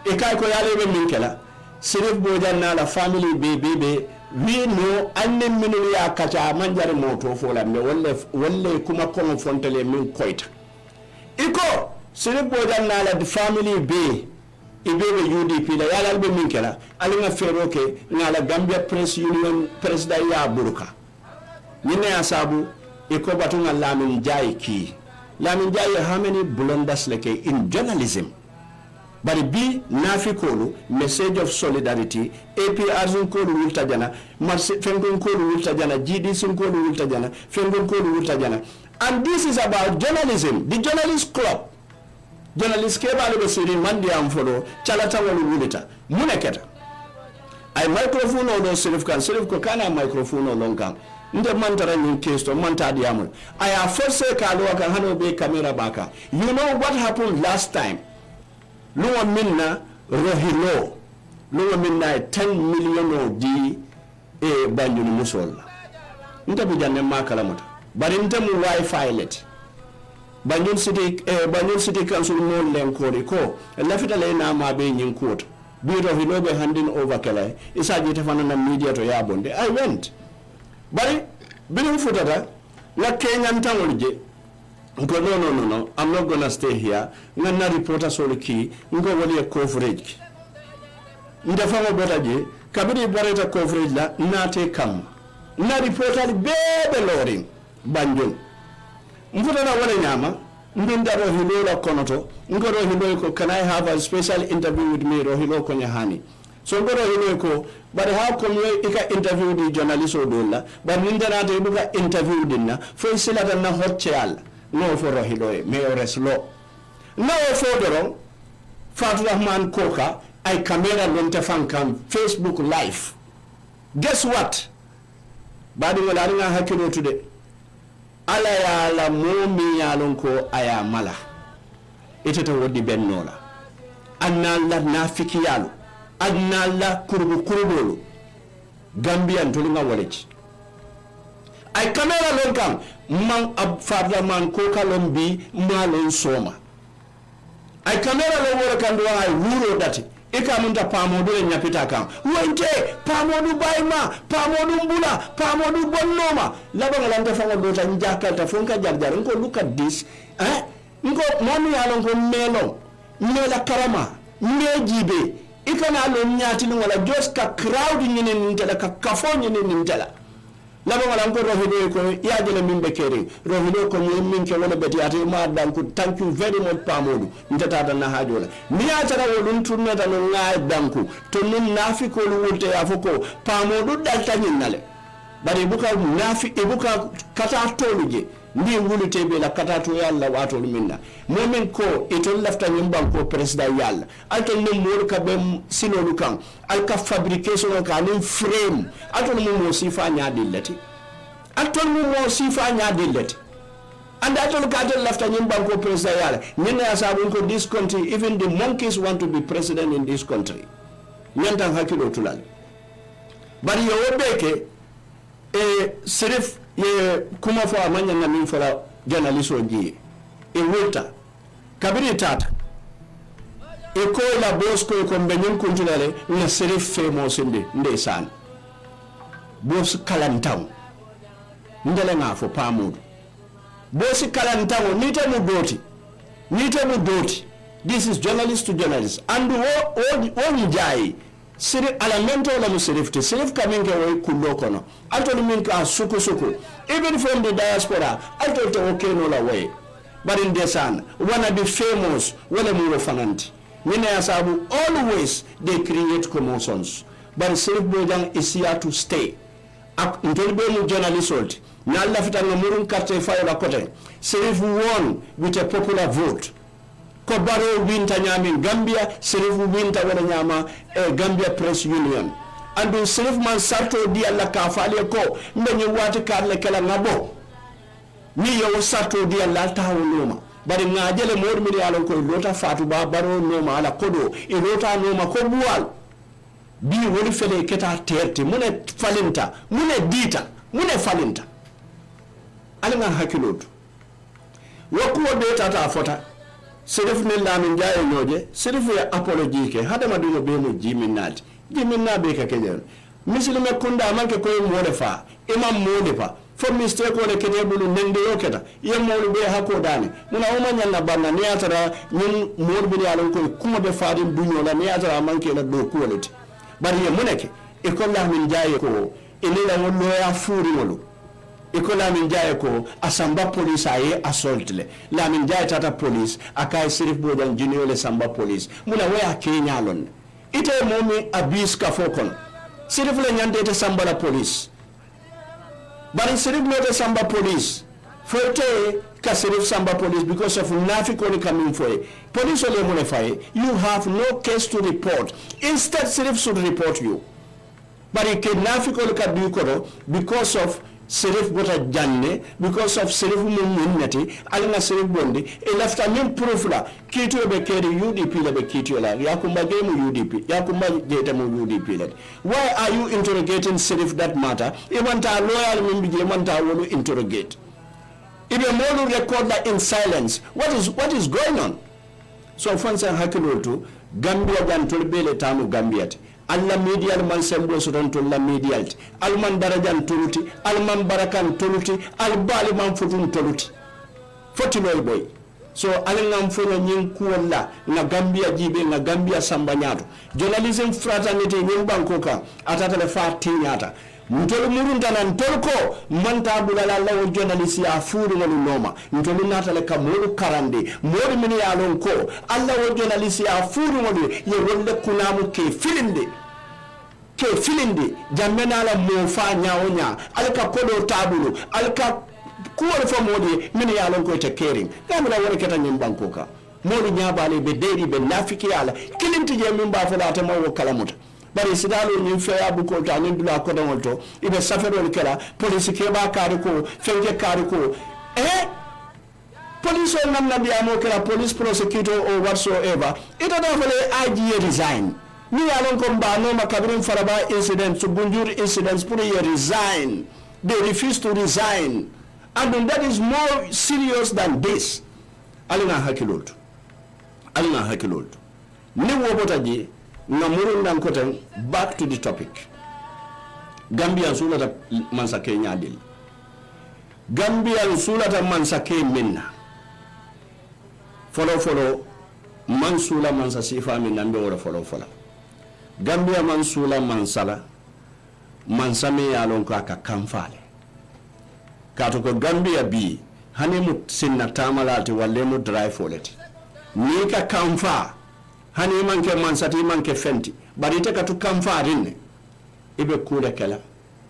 Ekai Koyale Minkela, Sirif Bojana, la family baby, we know Anne Minuya Kacha Manjari Moto for them, Wale Kumakono Fontele Min Koita. Iko! Sirip bojan na la family be ibebe UDP la yala be minkela alinga feroke na la Gambia Press Union president ya buruka nyine asabu iko batunga Lamin Jai ki Lamin Jai how many blunders like in journalism but be nafikolu message of solidarity APR kolu wulta jana fengon kolu wulta jana GDC kolu wulta jana fengon kolu wulta jana and this is about journalism. The journalist club journalist keba le siri mandi am folo chalata wala wulita muneketa ay microphone o do serif ko kana microphone o lonkan nde mantara ni kesto manta diamul I have force ka lo kan hano be camera baka. You know what happened last time? Luwa minna rohilo luwa minna 10 million o di banjuni musolla nte bi janne makala mota bari nte mu wifi let Banjul City Council no lenkori ko lafita le na ma be nyin court biro hinobe handing over kala isa jete fanana media to ya bonde I went bari binu futata la Kenyan tangolje nko no I'm not gonna stay here ngana reporter solo ki ngo wali coverage ndefamo botaje kabiri bareta coverage la nate kam na reporter bebe loring Banjul mfutana wale nyama ndinda rohilo la konoto ngo rohilo ko can I have a special interview with me rohilo ko nyahani so ngo rohilo ko but how come you ika interview di journalist o dolla but ninda na te buka interview dinna fo sila tan na hotchal no for rohilo me reslo no for doro Fatu Rahman Koka ay camera lonte fankam Facebook live guess what badi wala nga hakilo today ala ya la momi ya lonko aya mala itata wodi bennola anna la nafiki yalu anna la kurubolu gambian to nga waleji ay camera lonkam man ab Fatu man Koka lombi malon soma ay camera lo wora kan do ay wuro dati ika munta pamodu e nyapita kan wonte pamodu bayma pamodu mbula pamodu bonnoma laba ngalanta fango do tan jakalta fonka jarjar ko look at this ngo monu yalo ko mela karama mejibe ika na lo nyati wala just ka crowd nyene nintela ka kafo nyene nintela laba wala ko rohido ko yaajele mimbe kere rohido ko min ke wala beti ati ma dan ko thank you very much pamodu ndata dan na hajola mi ya tara wodun turna tan ngaay danku to nun nafi ko lu wolte ya foko pamodu dal tanyin nale bari buka nafi e buka kata toluje ndi wulute be la kata to yalla wato minna momen ko etol lafta nyum banko president yalla altol ne mor ka be sinolu kan al ka fabrication ka nim frame altol mo sifa nyaadillati altol mo sifa nyaadillati and altol ka tol lafta nyum banko president yalla nyina asabu ko this country even the monkeys want to be president in this country nyantan hakilo tulal bari yo beke serif ye kuma fo amanya na min fala journalist oji e wota kabiri tata e ko la bosco ko benyin kuntulale na serif famous nde san bos kalantaw ndele nga fo pamudu bos kalantaw nite mu doti this is journalist to journalist and o jai siri alamento la musirifti sirif kaminke way kullo kono altol min ka suku even from the diaspora altol to okay no la way but in desan wanna be famous wala mu fananti mina yasabu always they create commotions but sirif bojang is here to stay ak ndol be mu journalist old na la fitanga murun carte fayla kote sirif won with a popular vote ko baro winta nyamin Gambia serif winta wala nyama Gambia Press Union andu serif man sarto di alla ka fale ko mbeni wati karle kala ngabo ni yo sarto di alla tawuluma bari ngajele mormi yalon ko lota fatu ba baro noma ala kodo e lota noma ko buwal bi woni fele keta terte mune falinta mune dita mune falinta alanga hakilotu wokuwo deta ta fota serif ne lamin jaay ñoje serif ya apology ke hadama dum be mo jiminati jiminna be ka kejen misilme kunda manke ko mo fa imam mo fa fo mistake ko le kete bulu nende yo keta ye mo be hako dani muna o manya na banna ni atara ñun mo be yalon ko kuma be faade duño la ni atara manke la do quality bari ye muneke e ko lamin jaay ko ele la mo ya furi molo iko lamin jaye ko asamba police aye assault le lamin jaye tata police akay serif bojan junior le samba police muna waya kenya lon ite momi abis ka fokon serif le nyande te samba la police bari serif no te samba police fote ka serif samba police because of nafiko ni coming for police ole mune faye you have no case to report instead serif should report you bari ke nafiko ka du ko because of serif bota janne because of serif mum nati alna serif bondi e lafta min proof la kito be kedi UDP la be kito la yakumba game UDP yakumba jeta mu UDP la why are you interrogating serif that matter even ta loyal min bi manta wolu interrogate ibe molu record la in silence what is going on so fansa hakilo to Gambia jan tolbele tanu Gambiate alla medial man sembo so don to la medial alman darajan toluti alman barakan toluti albali man futun toluti foti loy boy so alengam fono nyin kuwalla na Gambia jibe na Gambia samba nyaato journalism fraternity nyin banko ka atata le fa tinyata ntolu murunta nan tolko manta bulala lawo journalist ya furu ngol noma ntolu natale ka modu karande modu min ya lon ko alla wo journalist ya furu ngol ye wolle kunamu ke filinde jammena la mo fa nyaonya alka kodo tabulu alka kuwol fo modi min ya lon ko te caring kamila wona keta nyim banko ka modu nyaabale be deedi be nafiki ala kilinti je min ba fo ta mawo kalamuta bari sidalo ni feya bu ko ta ni dula ko don to ibe safero kala police ke ba kari ko fenje kari ko police on nam nabi amo kala police prosecutor or whatsoever it da fele IG resign ni alon ko ba no makabrin faraba incident to bunjur incidents pour resign they refuse to resign and that is more serious than this alina hakilot ni wobotaji namuru ndan koten back to the topic Gambia sulata mansake nyadil Gambia sulata mansake minna follow mansula mansa sifa minna mbe wala follow Gambia mansula mansala mansame yalon ko aka kamfale kato ko Gambia bi hani mu sinna tamalati walle mu drive foleti ni ka kamfa hani manke mansati manke fenti bari te katu kamfa rinne ibe kuda kala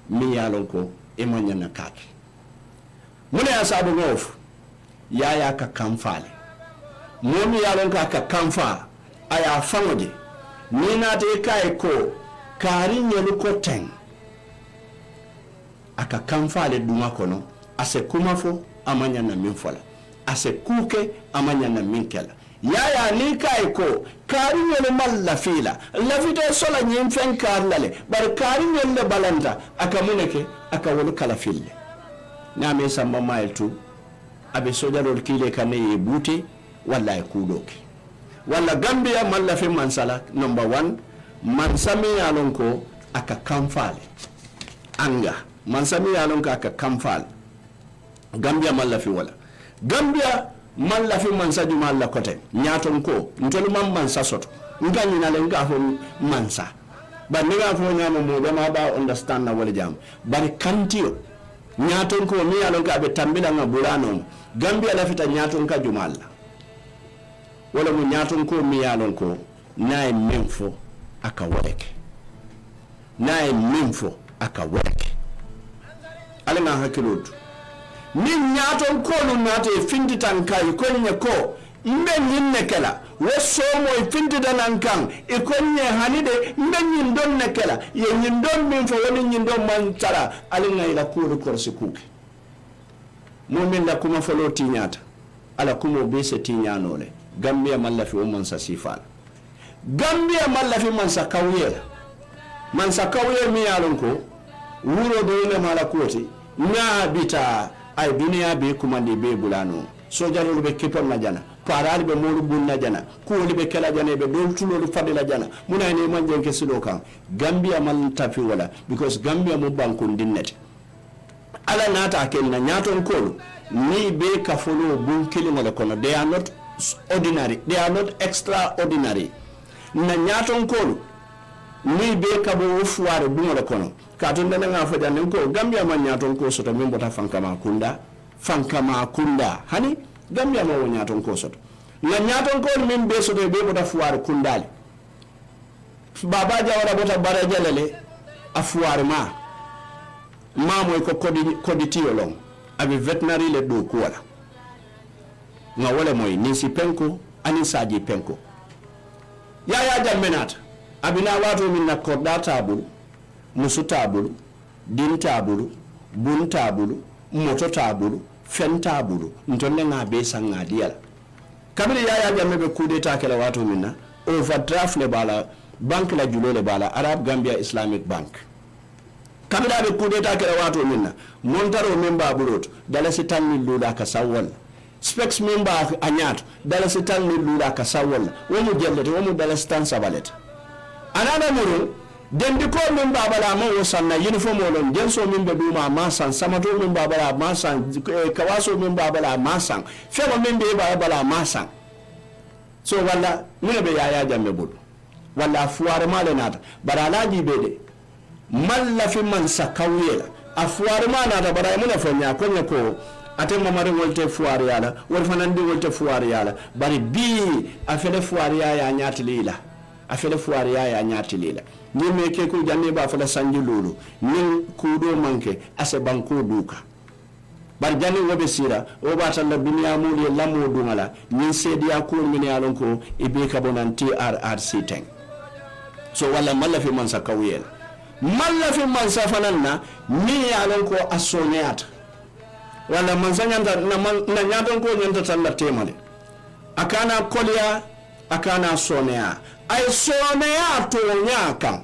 mi yalon ko imanya na kaki mune ya sabu ngof ya ka kamfale momi yalon ka kamfa aya fangoje ni na te kai ko kari nyelu ko ten aka kamfale duma kono ase kumafo amanya na minfola ase kuke amanya na minkela yaya ni kai ko kari nyele mal lafila lafite sola nyim fen karlale bar kari nyele balanta aka muneke aka wolu kala fille na me samba mailtu abe soja rol kile kane e buti walla e kudoke walla Gambia mal lafi mansala number 1 mansami yalon ko aka kamfale anga mansami yalon ko aka kamfale Gambia mal lafi wala Gambia man lafi mansa juma la kote nyaton ko ntolu man mansa soto ngani na le ngafo mansa ba ni ngafo nyama mo be ma ba understand na wala jam bari kantio nyaton ko mi yalon ka be tambila ngabulano Gambia la fita nyaton ka juma la wala mu nyaton ko mi yalon ko nay memfo aka weke ala na hakilotu ni nyaton ko no nate findi tankai ko nye ko mbe nyinne kala wo somo findi danan kan e ko nye hanide mbe nyindon ne kala ye nyindon min fo woni nyindon man tara alinga ila kuru korsi kuke mumin la kuma folo tinyata ala kuma be se tinyanole Gambia mallafi o man sa sifal Gambia mallafi man sa kawye mi yalon ko wuro do ne mala koti na bita ay duniya be kumande be bulano sojarolu be kipon na jana parali be molu bunna jana kuwoli be kala jana be dol tulolu fadila jana muna ne man jenke silo kan Gambia man tafi wala because Gambia mo bankun dinnete ala nata ken na nyaton kolu ni be ka folo bun kilimo le kono they are not ordinary, they are not extraordinary na nyaton kolu ni be ka bo fuare bun le kono katunde nga fo jannen ko Gambia man nyaton ko soto min bota fankama kunda hani Gambia ma wo nyaton ko soto na nyaton ko min be soto be bota fuare kundali baba jawara bota bara jalale afuare ma moy ko kodi tiolong abi veterinary le do ko wala nga wala moy ni si penko ani saji penko ya jammenata abina wato min na korda tabul musu tabulu din tabulu bun tabulu moto tabulu fen tabulu ntonne nga be sanga diala kabiri ya jamme be kudeta kala wato minna overdraft le bala bank la julo le bala Arab Gambia Islamic Bank kabira be kudeta kala wato minna montaro memba burot dala sitan lula ka sawol specs memba anyat dala sitan lula ka sawol wo mu jellete wo mu dala sitan sabalet anana muru dendi ko min babala ma wo sanna uniform olon jenso min be duma masan samato min babala masan kawaso min babala masan fema min be babala masan so wala mune be yaya jamme bul wala fuare male nata baralaji be de malla fi man sakawela afuare mana ta bara mun fa nya ko ko ate mamare wolte fuare yala wor fanandi wolte fuare yala bari bi afele fuare ya nyaati lila afele fuare ya nyaati lila ni me ke ko janne ba fa la sanji lulu ni kudo manke ase banko duka bar janne wobe sira o ba tan la dunya mu le lamu dungala ni sediya ko min yalon ko ibe ka bonan TRRC ten so wala malla fi man sakawela malla fi man safananna ni yalon ko asonyata wala manzanyanta na nyaton ko nyanta talla temale akana kolya akana sonea ay sonea to nyaka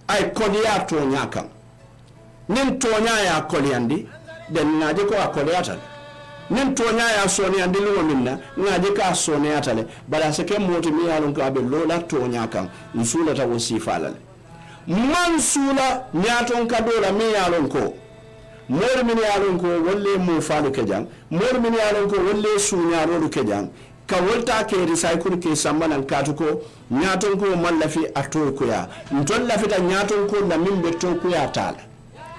ay kolya to nyaka nin to nya ya kolyandi den naje ko akolyata nin to nya ya sonea ndilu minna naje ka sonea tale bala seke moti mi yalon ko abe lola to nyaka nsula ta wasifalale mansula nyaton kadola mi yalon ko mor min yalon ko wolle mo falu kejang mor min yalon ko wolle suñaro kejang ka wolta ke recycle ke sambanan katuko nyaton ko mallafi atoko ya ntol la fita nyaton ko na min be toko ya tala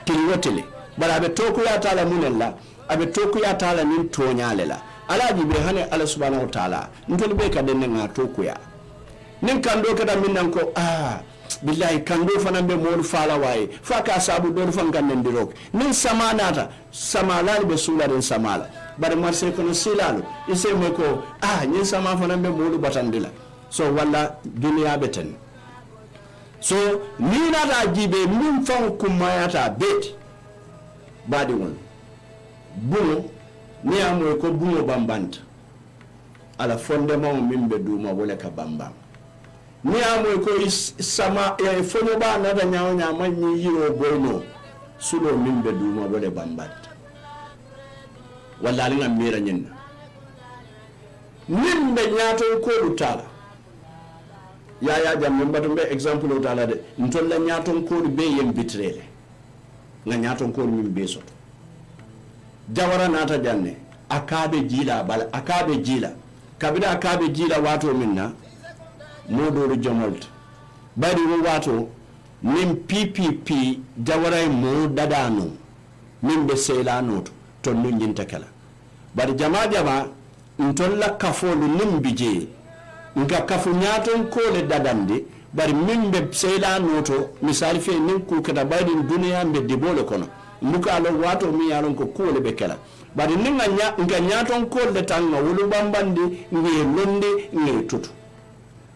tilwotele bara be toko ya tala munella abe toko ya tala nin tonyale la alaji be hane Allah subhanahu wa ta'ala ntol be ka den nga toko ya nin kando kada min nan ko billahi kando fanan be mol fala waye faka sabu don fangan nen dirok nin samanata samalal be sularen samala bare marse kono silalo ise mo ko nin sama fanan be mol batandila so walla dunya beten so ni nata jibe min fan kumayata bet badi won bumo ni amoy ko bumo bambanta ala fondement min be duma wala ka bambam ni amoy ko sama ya fonyo ba na da nyaaw nyaama ni yiro boyno sulo min be duma wala bambat walla li ngam mira nyen nim be nyaato ko lutala ya jam min batumbe example lutala de ntolla nyaato ko be yem bitrele nga nyaato ko min be so jawara nata janne akabe jila bal akabe jila kabida akabe jila wato minna modoru jomolta bari wo wato min PPP jawaray mo dadano min be selanoto to nunjinta kala bari jama ntolla kafolu nimbije nga kafu nyaton kole dadande bari min be selanoto misali fe nin ku kada bari duniya be dibole kono muka lo wato mi yalon ko kole be kala bari ninga nga nyaton kole tanga wulu bambandi ngi londe ngi tutu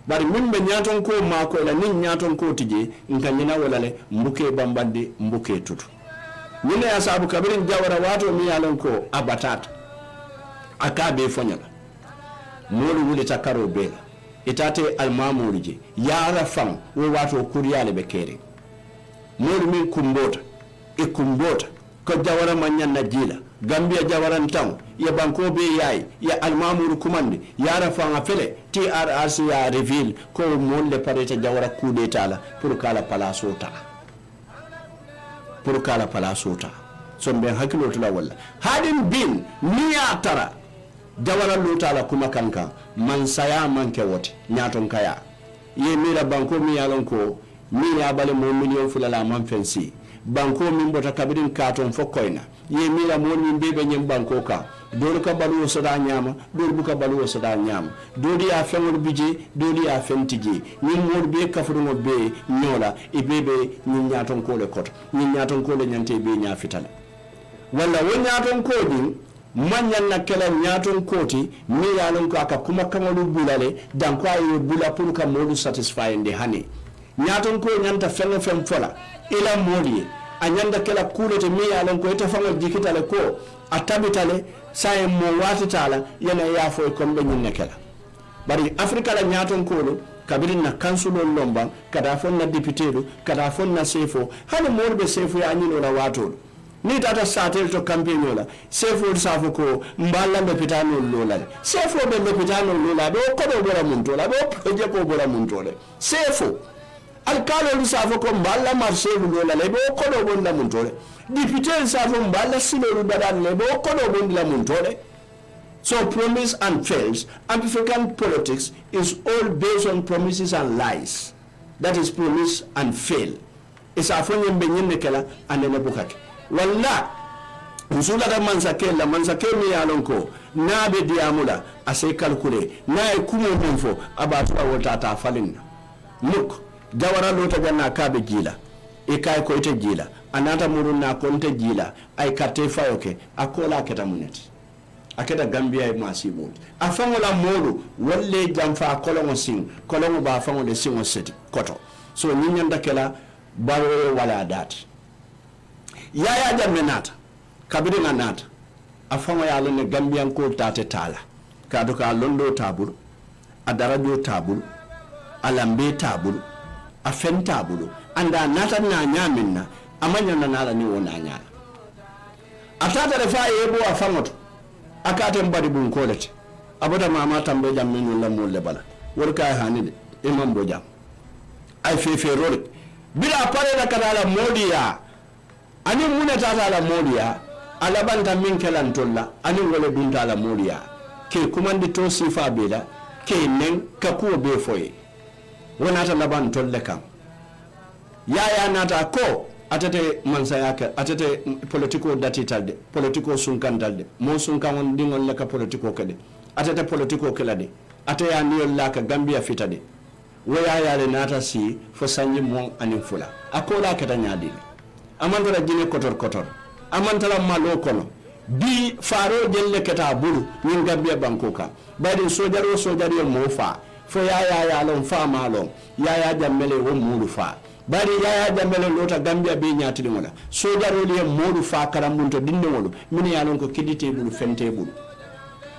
bari min be nyaton ko mako la nin nyaton ko tije nka nyina wala le mbuke bambandi mbuke tutu nyina ya sabu kabirin jawara wato mi yalon ko abatata akabe fonyala molu wuli takaro bela itate almamurije yara fam wo wato kuriyale be kere molu min kumbota kumbota ko jawara manyan najila gambia jawaran tan ya banko be yayi ya almamuru kumande yara fanga fele TRRC ya reveal ko molle pareta jawara kude tala pour kala palasota sombe hakilo tula walla hadin bin niya tara jawara lutala kuma kanka man saya manke wote nyaton kaya ye mira banko mi yalon ko mi ya bale mo million fulala man fensi banko min bota kabirin katon fokoyna ye mira mo min bebe nyem banko ka dolu ka balu soda nyama dolu buka balu soda nyama doli ya fengol bije doli ya fentije ni mo be kafuru mo be nyola e bebe ni nyaton ko le koto ni nyaton ko le nyante be nya fitala walla won nyaton ko din manyan na kala nyaton koti mi yalon ko aka kuma kamalu bulale dan ko ay bula pour ka modu satisfy ndi hani nyaton ko nyanta fengo fem fola ila modi anyanda kala kulete mi yalon ko ita fangal jikitale ko atabitale say mo watitala yana yafo ko be nyinne kala bari afrika la nyaton ko lo kabirin na kansulo lomba kada fonna député do kada fonna sefo hani morbe sefo ya nyino la wato ni tata satel to campaign la sefo safo ko mballa lopitano lola sefo be lopitano lola be ko do bora mun to la be projet ko bora mun to le sefo alkalo safo ko mballa marché lola le be ko do bon la mun to le député safo mballa silo dadan le be ko do bon la mun to le. So promise and fails. African politics is all based on promises and lies. That is promise and fail. isa fonye be nyinne kala andene bukake walla nsula da mansake mi yalon ko na be diamula ase calculer na e kumo monfo abatu wota ta falinna muk jawara lota ganna kabe jila e kay ko ite jila anata muruna ko nte jila ay karte fayoke akola keta muneti akeda gambia e masibo afangola modu walle jamfa kolongo sing kolongo ba fangole singo seti koto so nyanda kala bawo wala dat yaya jammenata kabiri nganata afango yalo ne gambian ko tate tala kadu ka londo tabulu adarajo tabulu alambe tabulu afen tabulu anda nata na nyaminna amanya na nala ni wona nyala atata refa yebo afangoto akate mbadi bun kolete aboda mama tambe jam minu la mulle bala worka hanide imam bo jam ay fefe role bila pare da kadala modiya ani munata la modiya ala banta min kelan tolla ani wala dunta la modiya ke kumandi to sifa bela ke nen ka ko be foye wonata laban tolle kam yaya nata ko atete mansayaka atete politiko datitalde politiko sunkantalde mo sunkan dingol laka politiko kade atete politiko kelade ataya niol laka gambia fitade waya yale nata si fo sanyi mon anin fula akola kata nyadi amantara jine kotor amantara malo kono bi faro jelle kata bulu nyin gambia bankoka badi sojaro mo fa fo yaya lon fa malon yaya jammele wo mulu fa bari yaya jambele lota gambia be nyaati ngola sojaro liye modu fa karambunto dinde ngolu mini yalon ko kidite bulu fente bulu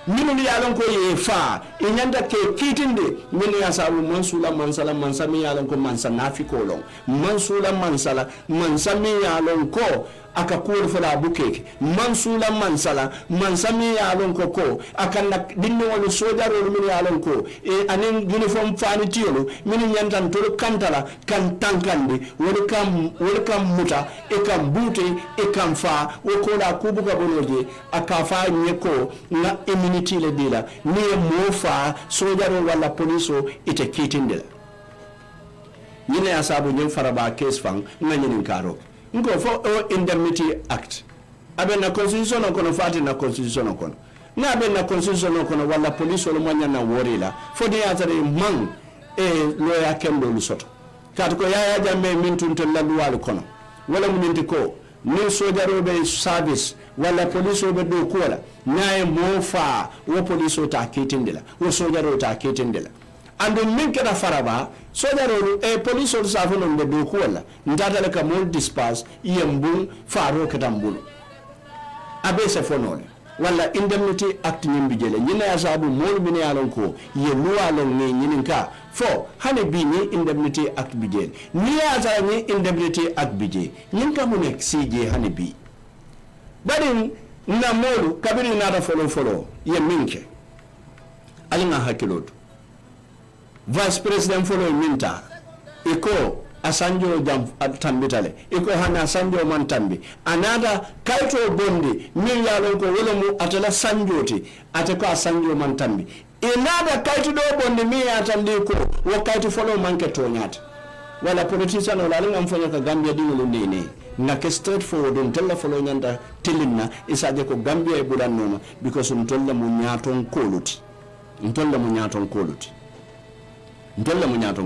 mini yalon ko ye fa e nyanda ke kitinde mini yasabu mansula mansala mansami yalon ko mansa nafi ko lon mansula mansala mansami yalon ko aka kuwol fola bukeke mansula mansala mansami yalon ko akanna dinne woni sojaro min yalon ko e anen uniform fani tiyolo min nyantan to kantala kan tankande woni kam muta e kam bute e kam fa o ko la kubuga bonoje aka fa nyeko na immunity le dila ni mo fa sojaro wala poliso ite kitindela nyine asabu nyen faraba case fang nganyinin karo ngo fo indemnity act abe na constitution kono fati na constitution kono na abe na constitution kono wala police wala mwanya na worila fo de atare man lawyer kemdo lusoto kat ko yaya jambe min tuntel luwal kono wala muninti ko ni sojaro be service wala police be do kola nae mo fa wo police ta kitindela wo sojaro ta kitindela ando min keda faraba sojaro police ol sa fono be do kola ndata le ka mol dispass yembul faro kedambul abe se fonole wala indemnity act nyimbi jele nyina ya sabu mol min yalon ko ye luwalon ne nyininka fo hane bi ni indemnity act bijel ni ya za ni indemnity act bije nyinka mu nek sije hane bi badin na molu kabiri na da follow ye minke alinga hakiloto vice president follow minta iko asanjo jam tambitale iko hana asanjo man tambi anada kaito bondi min yalon ko wala mu atala sanjoti atako asanjo man tambi inada kaito do bondi mi atandi ko wo kaito follow manke to nyata wala politician wala ngam fanya ka gambia dingolo nene na ke straight forward on tella follow nyanda tilinna isaje ko gambia e budan noma because on tolla mu nyaton koluti ntolla mu nyaton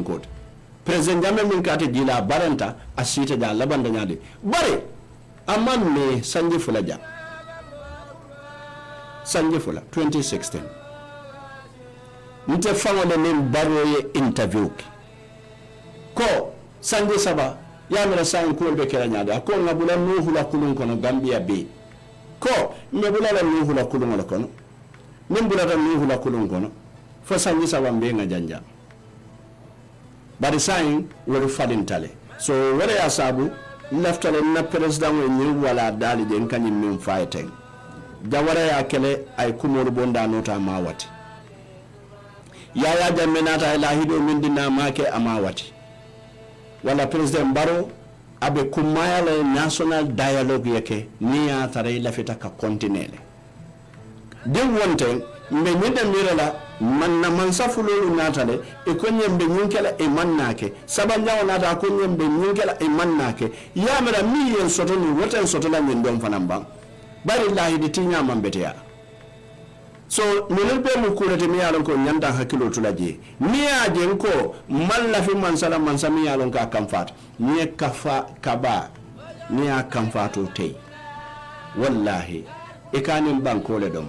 koluti president jamme min kate jila baranta asita ja labanda nyade bare amman me sanje fula 2016 nte fangole min baroye interview ko sanje saba yamira san ko be kera nyade ko ngabula nuhu la kulun kono gambia be ko me bulala nuhu la kulun kono min bulala nuhu la kulun kono fo sanje saba be nga janja bari sain wori fadintale so wala ya sabu leftale na president we wala dali den kanyim min fighting jawara ya kele ay kumor bonda nota mawati ya jammenata ila hido min dinna make amawati wala president baro abe kumaya le national dialogue yake ni ya tare lafita ka kontinele den wonte me nyinde mirala manna mansa fulolu natale e ko nyembe nyinkela e mannake sabanjaw nata ko nyembe nyinkela e mannake yamara mi yen soto ni woten soto la nyen don fanan ban bari lahi de tinya mambeteya so minul be mu kurete mi yalon ko nyanda hakilo tulaje mi aje ko malla fi mansala mansa mi yalon ka kamfat ni kafa kaba ni a kamfato tay wallahi e kanin bankole dom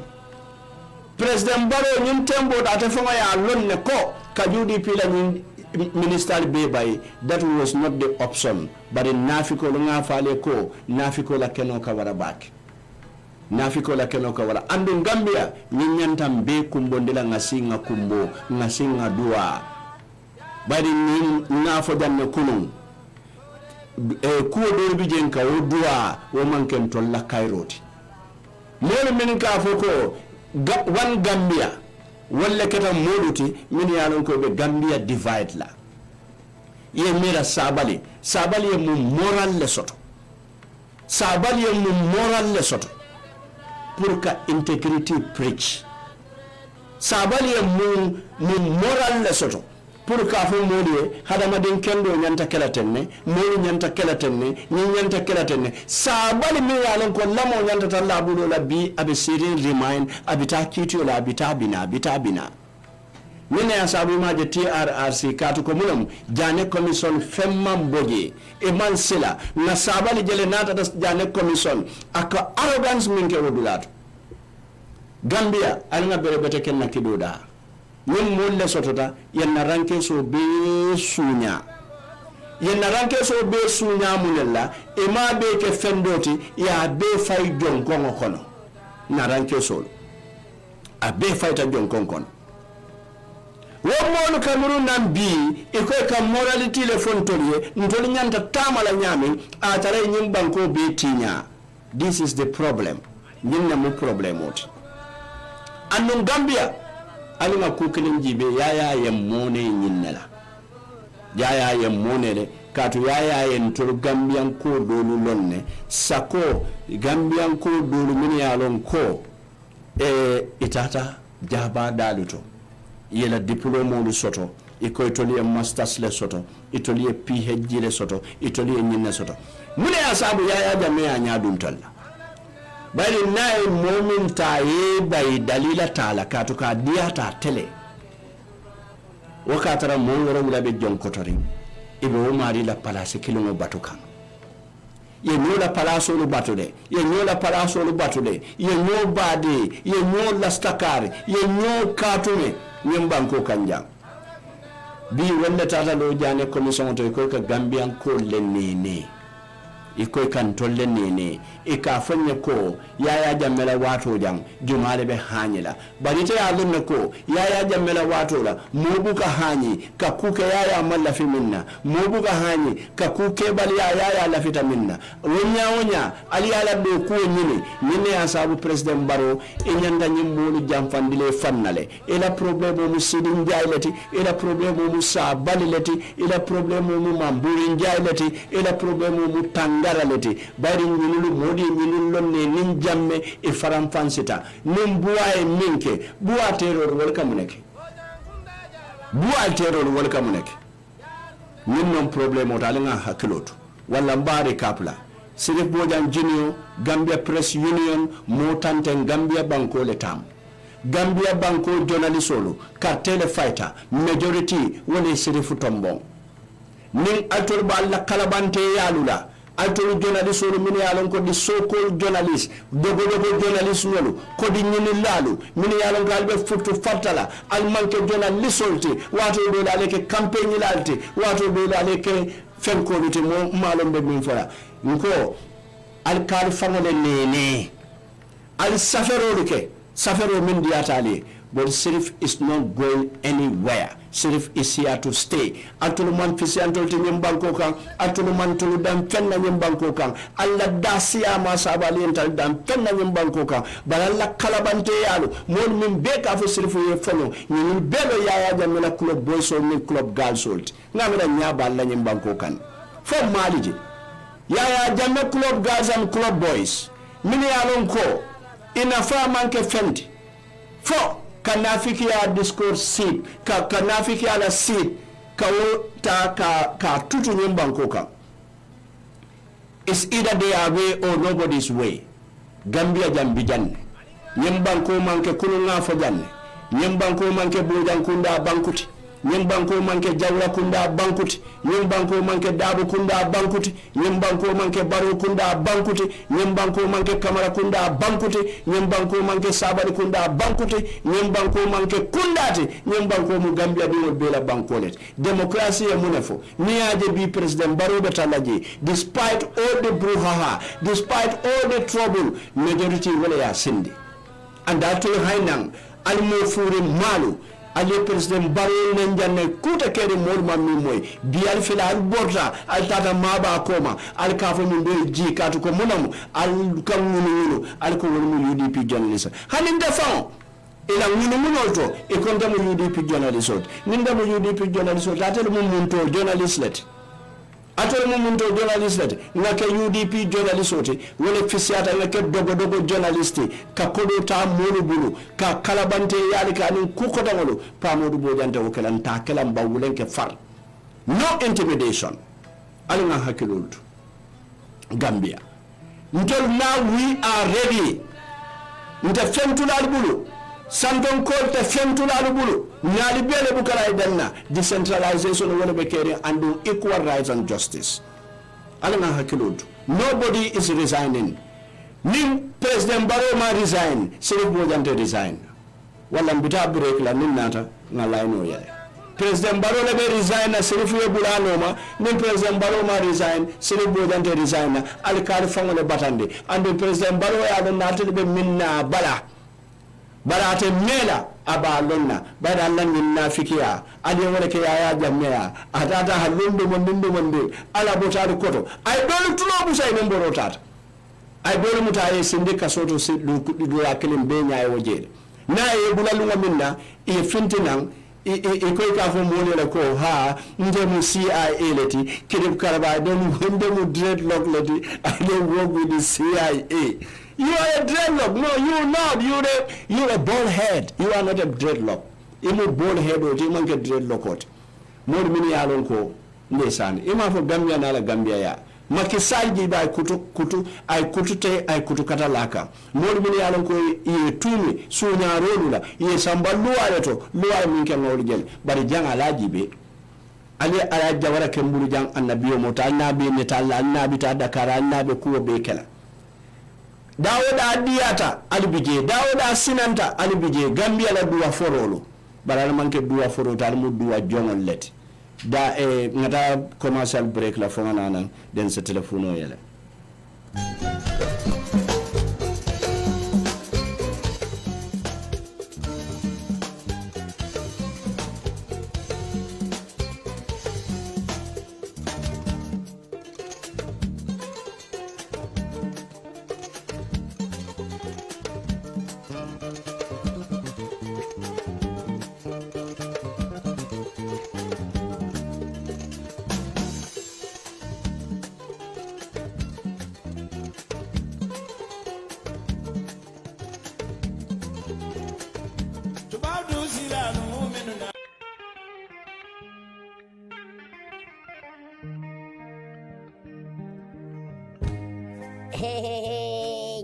President Barrow ñin tembo da ta fama ya lonne ko kajudi pila minister be bay that was not the option but nafiko nga fale ko nafiko la keno ka wara bak nafiko la keno ka wara andu Gambia ñin ñantam be kumbondela ngasinga kumbo ngasinga duwa bari ñin nafo janne kunun ko do bi jen ka o duwa o manken to la kairoti mole min ka foko one Gambia wala kata moluti min yalon ko be Gambia divide la ye mera sabali ye mu moral le soto sabali ye mu moral le soto pour ka integrity preach sabali ye mu moral le soto pour ka fo modi hadama den kendo nyanta kala tenne modi nyanta kala tenne ni nyanta kala tenne sabali mi yalon ko lamo nyanta talla bulo la bi abe siri remind abita kitio la abita bina mine asabu ma je TRRC katu ko mulum jane commission femman boje e man sila na sabali jele nata das jane commission aka arrogance min ke wodulato Gambia alanga bere bete ken nakidoda min molle sotota yenna ranke so be sunya munella e ma be ke fendoti ya be fay jon kongo kono na ranke so a be fayta jon kongo kono wo monu Cameroon nan bi e ko ka morality le fontolie ntoli nyanta tamala nyame a tare nyim banko be tinya. This is the problem nyinna mu problem oti annon Gambia alima kukilin jibe yaya yemmone nyinnela yaya yemmone le katu yaya yen tur Gambian ko dolu lonne sako Gambian ko dolu min yalon ko itata jaba daluto yela diplôme lu soto iko itoli masters le soto itoli PhD le soto itoli nyinne soto mune asabu yaya jamme anya dum talla bari nay momin taye bay dalila tala katu ka diata tele wakatara mo woro wala be jonkotori ibe o mari la place kilongo batukan ye nyola palaso lu batude ye nyola palaso lu batude ye nyo bade ye nyo lastakari ye nyo katume nyembanko kanja bi wonde tata do jane commission to ko ka Gambian ko lenene ikoy kan tolle nene e ka fanye ko yaya jammela wato jang jumale be hanyila bari ta ya lunne ko yaya jammela wato la mobu ka hanyi ka kuke yaya malla fi minna mobu ka hanyi ka kuke bal yaya la fita minna wonya ali ala do ko nyine asabu president Barrow e nyanda nyimmolu jamfandile fannale e la problème mu sidin jayleti e la problème mu sabalileti e la problème mu mamburi jayleti e la problème mu garalete bari nyinulu modi nyinulu lonne nin jamme e faram fansita nin buwa e minke buwa terror welcome neke buwa terror welcome neke nin non problème o talenga hakiloto wala mbare kapla Sirif Bojan Junior Gambia Press Union motante Gambia banko le tam Gambia banko journalist solo cartel fighter majority woni Sirifu tombon nin altol balla kalabante yalula altolu journalist wolu min yalon ko di so-called journalist dogo journalist wolu ko di nyini lalu min yalon galbe futu fatala al manke journalist wolti wato do la ke campaign lalti wato do la ke fenko liti mo malom be min fora nko al kal fangole nene al safero min diatali but Sirif is not going anywhere. Sirif is here to stay. Atuluman fisi antolti nyembanko kan, atuluman tulu dam fenna nyembanko kan, alla dasia masabali ental dam fenna nyembanko kan, balalla kalabante yalu, mon min beka fo Sirifu ye fono, nyin belo yaya jamela club boys or min club girls old. Ngamela nyaba alla nyembanko kan. Fo maliji. Yaya jamme club girls and club boys. Mini alon ko, inafa manke fendi. Fo ka nafikiya discourse seat ka nafikiya la seat ka ta ka tutu nyim banko kan. It's either their way or nobody's way. Gambia jambi janne nyim banko manke kulunga fo janne nyim banko manke bojan kunda bankuti nyim banko manke jawla kunda bankuti nyim banko manke dabu kunda bankuti nyim banko manke baro kunda bankuti nyim banko manke kamara kunda bankuti nyim banko manke sabali kunda bankuti nyim banko manke kundati nyim banko mu Gambia bi bela bankolet democracy e munefo niaje bi president baro betalaji despite all the brouhaha despite all the trouble majority wala ya sindi and that hainang almo fure malu ali president baro nenjanne kuta keri mol mammi moy bi al fila al borta al tata maba koma al kafo min do ji katu ko munam al kamunu al ko woni UDP journalist hanin defan ila ngunu munolto e konta mo UDP journalist ninda mo UDP journalist atel mo munto journalist let atol mo munto journalist let ngake UDP journalist wala fisiata ngake dogo journalist ka kodo ta molu bulu ka kalabante yali ka ni kuko dangolo pa modu bojante o kelan ta kelan bawulen ke far no intimidation alina hakilultu Gambia until now we are ready nta femtulal bulu sandon ko te femtulal bulu nyali bele bukala idanna decentralization wala be kere and equal rights and justice alana hakilultu nobody is resigning nim president Baroma resign Sirif Bojante resign wala mbita break la nim nata na line yele president Baroma be resign na Sirif Yebulano ma nim president Baroma resign Sirif Bojante resign al kar fangole batande and president Baroma ya nata be minna bala barate mela aba lonna bada lan min nafikiya ade wala ke ya jammeya atata halundu monde ala botari koto ay dolu tulo busay men borotata ay dolu mutaye sindika soto du yakelim be nyaay wojede na e bulalu minna e fintinan e koy ka fo mo le ko ha ndemu CIA leti kidib karaba dem ndemu dreadlock leti I don't work with the CIA. You are a dreadlock. No, you're not. You're a bald head. You are not a dreadlock. Imu bald head or you man get dreadlock out. More mini alon ko nesan. Ima for Gambia na la Gambia ya. Makisaji ba kutu katalaka. More mini alon ko ye tumi sunya rolula ye sambalu aleto luwa minke ngorigel. Bari jang alaji be. Ali ala jawara kemburu jang annabiyo mota annabi metalla annabi ta dakara annabi kuwa bekela. Dawoda diyata alibije dawoda sinanta alibije Gambia la duwa forolo barana manke duwa foro talmu duwa jongol let da ngata commercial break la fona nan den sa telefono yele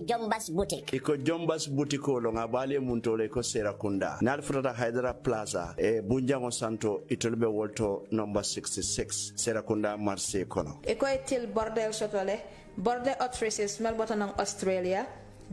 Jombas Boutique. Iko Jombas Boutique lo ngabale muntole ko Serakunda. Nal frata Hydra Plaza e Bunjango Santo itolbe wolto number 66 Serakunda Marseille kono. Iko etil bordel sotole bordel authorities melbota ng Australia.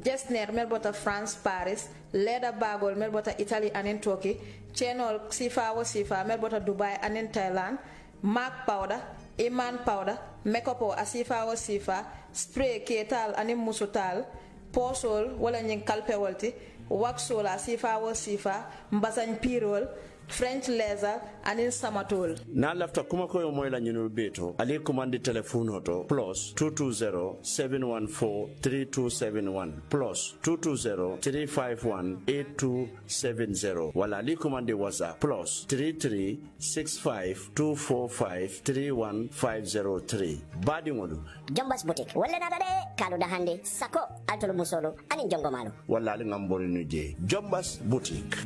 Jesner melbota France Paris. Leda bagol melbota Italy and Turkey. Chenol sifa wo sifa melbota Dubai and Thailand. Mark powder, Iman powder, makeup asifa wo sifa, spray ketal and musutal. Posol wala nying kalpe walti waxol asifa wo sifa mbasan pirol French laser anin samatol na lafta kuma ko yo moy la ñunu beto ali commande telephone hoto plus 220-714-3271 plus 220-351-8270 wala ali commande WhatsApp plus 33-65245-31503 badi ngolu Jombas Boutique wala nada de kalu dahande sako altolo musolo anin jongo malo wala ali ngamboni ñu je Jombas boutique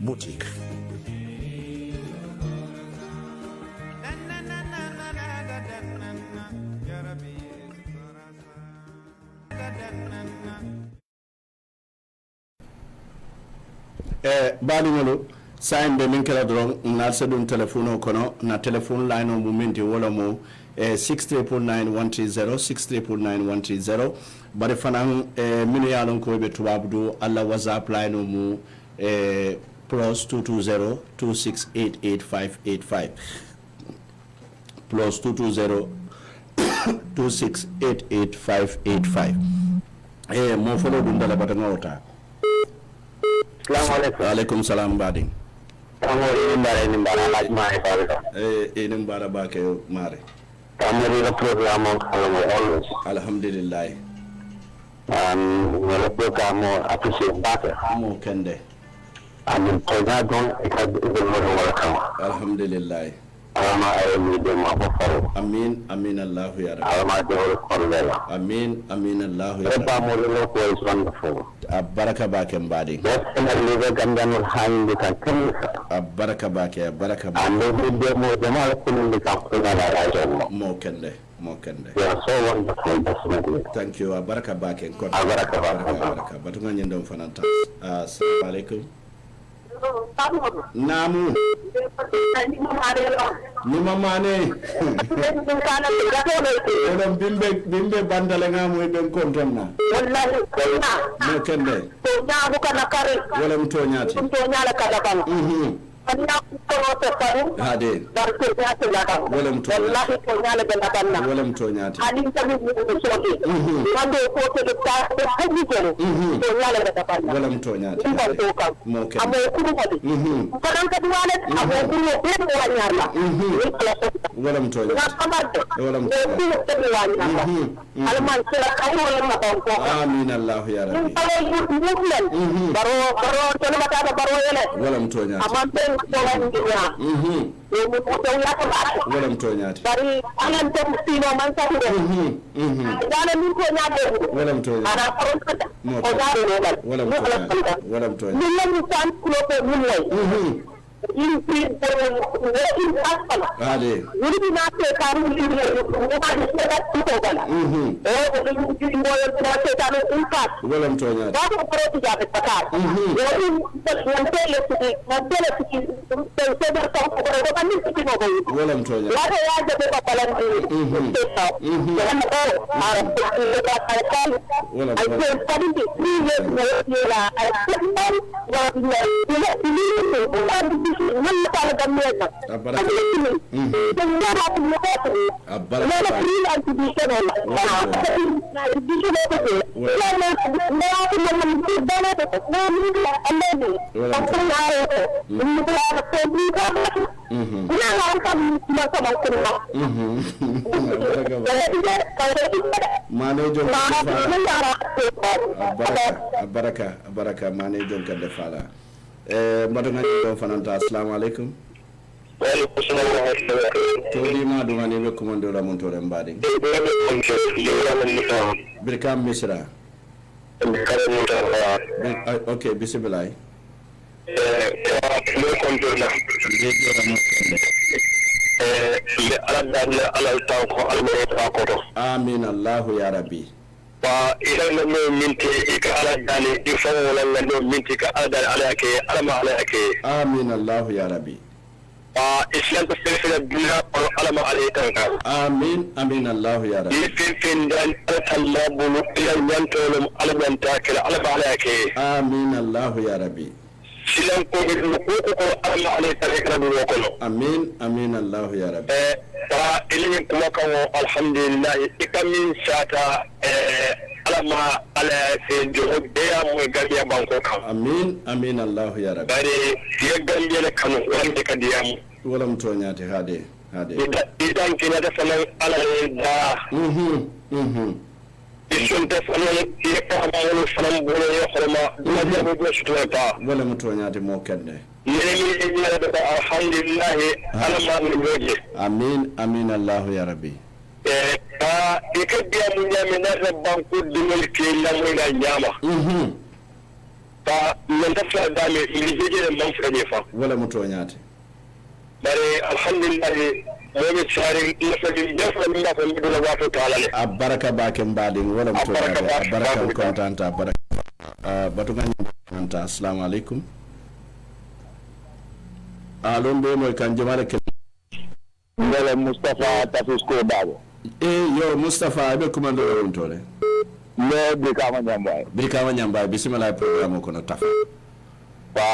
baɗigolu sayinde min kela doron nalse ɗum téléphone o kono na téléphone line o mumminti wala mo 639-130 639-130 bari fanan minu yalon ko ɓe tubabu do allah whatsapp line o mu plus 220-2688-585 plus 220-2688-585 mo folo ɗum dala bata ngawta Assalamualaikum. Waalaikumsalam bading. Kamu ini bara lagi mare Pak. Ini bara bake mare. Kamu ini program kamu always. Alhamdulillah. Walaupun kamu appreciate bake. Mo kende. Amin tega don ikad welcome. Alhamdulillah. Alama ayami de ma faru. Amin Allah ya Rabbi. Alama de korlela. Amin Allah ya Rabbi. Rabbi. Mo is wonderful. Baraka bake bading. Definitely gandanul hayin de kan Baraka bake. Ando de mo jamal kulun de kan kuna la rajon. Mo kende. You are so wonderful, definitely. Thank you. Baraka bake. Baraka. Batunga nyendom fananta. Assalamu alaikum. Namu. Nima mane. Odom bimbe bandale ngamu ben kontonna. Wallahi koina. Mo kende. Koina bukan nakare. Wala mtonyati. Mtonyala kadakana. Kanya ko tafaru. Hade. Darke ya tilaka. Wala mtonyati. Wallahi koina kadakana. Wala mtonyati. Halin tabi ni sote. Wande ko te ta haji kero. Koina kadakana. Wala mtonyati. Mo kende. Amo kuru hadi. Kadan kadwale amo kuru be wanyarla. Wala mtonyati. Wala mtonyati. Alman sira kayo wala mabanko. Amin Allah ya Rabbi. Baro tolo batata baro yele. Wala mtonyati. Amante tolo nginya. Mu ko ya ko. Wala mtonyati. Bari anan tem sino man sa ko. Dala min ko nyaade. Wala mtonyati. Ana ko kata. O dare ne wala. Wala mtonyati. Wala mtonyati. Min lamu san ko min lay. In fi in asfala. Hade. Wuri na te karu ni ne ko ba ni ko ko bala. Ko ni mo yo na te karu in fact. Wala mtonyati. Ba ko pro ti jabe pakar. Yo in tele ti te ber ko ko ba ni ti mo bayi. Wala mtonyati. La ya jabe ko bala ni. Ya na ko ara ko ba ka ka. Wala Ai ko tadi ni ne la ai ko wa ni baraka mane jon kan defala mbaɗo ganndi ɗo fananta assalamu aleykum toɗi ma ɗumani ɓe commande ramon toɗe mbaɗi bir kam misra ok bisimilay amin allahu ya rabbi wa idan na no minti ka ala dani ifo wala na no minti ka ala ala ke alama ala ke amin allah ya rabbi wa islam ko fere bila ko alama ala kan ka amin allah ya rabbi fin dan Allah bulu ila yantolum alman ta kala alama ala ke amin allah ya rabbi silan ko ko alama ala ta kala do ko amin allah ya rabbi ta ilmi kuma kan alhamdulillah ikamin sata ala alama ala se jogo de ya mo Gambia banko kan amin Allah ya rabbi bare ya Gambia le kanu wande kadiyam wala mutonyati hade idan kina da sanan ala da isun da sanan ya kama wani sanan bolo ya khorma da ya go shi to ta wala mutonyati mo kende yene ya da alhamdulillah alama min waje amin Allah ya rabbi ka ikadiya mun ya min da banko dumul ke lamu da nyama ta nan ta fa da me ilije da man fa ne fa wala mutonyati bare alhamdulillah momi tsari lafadi jafa min da ko dole wato taala le abaraka bakem badin wala mutonyati abaraka kontanta abaraka batu nganta assalamu alaikum alon be moy kan jamaare ke ngala Mustafa Tafisko Babo yo Mustafa be commando on tole le bi kama nyamba bismillah programme ko no tafa pa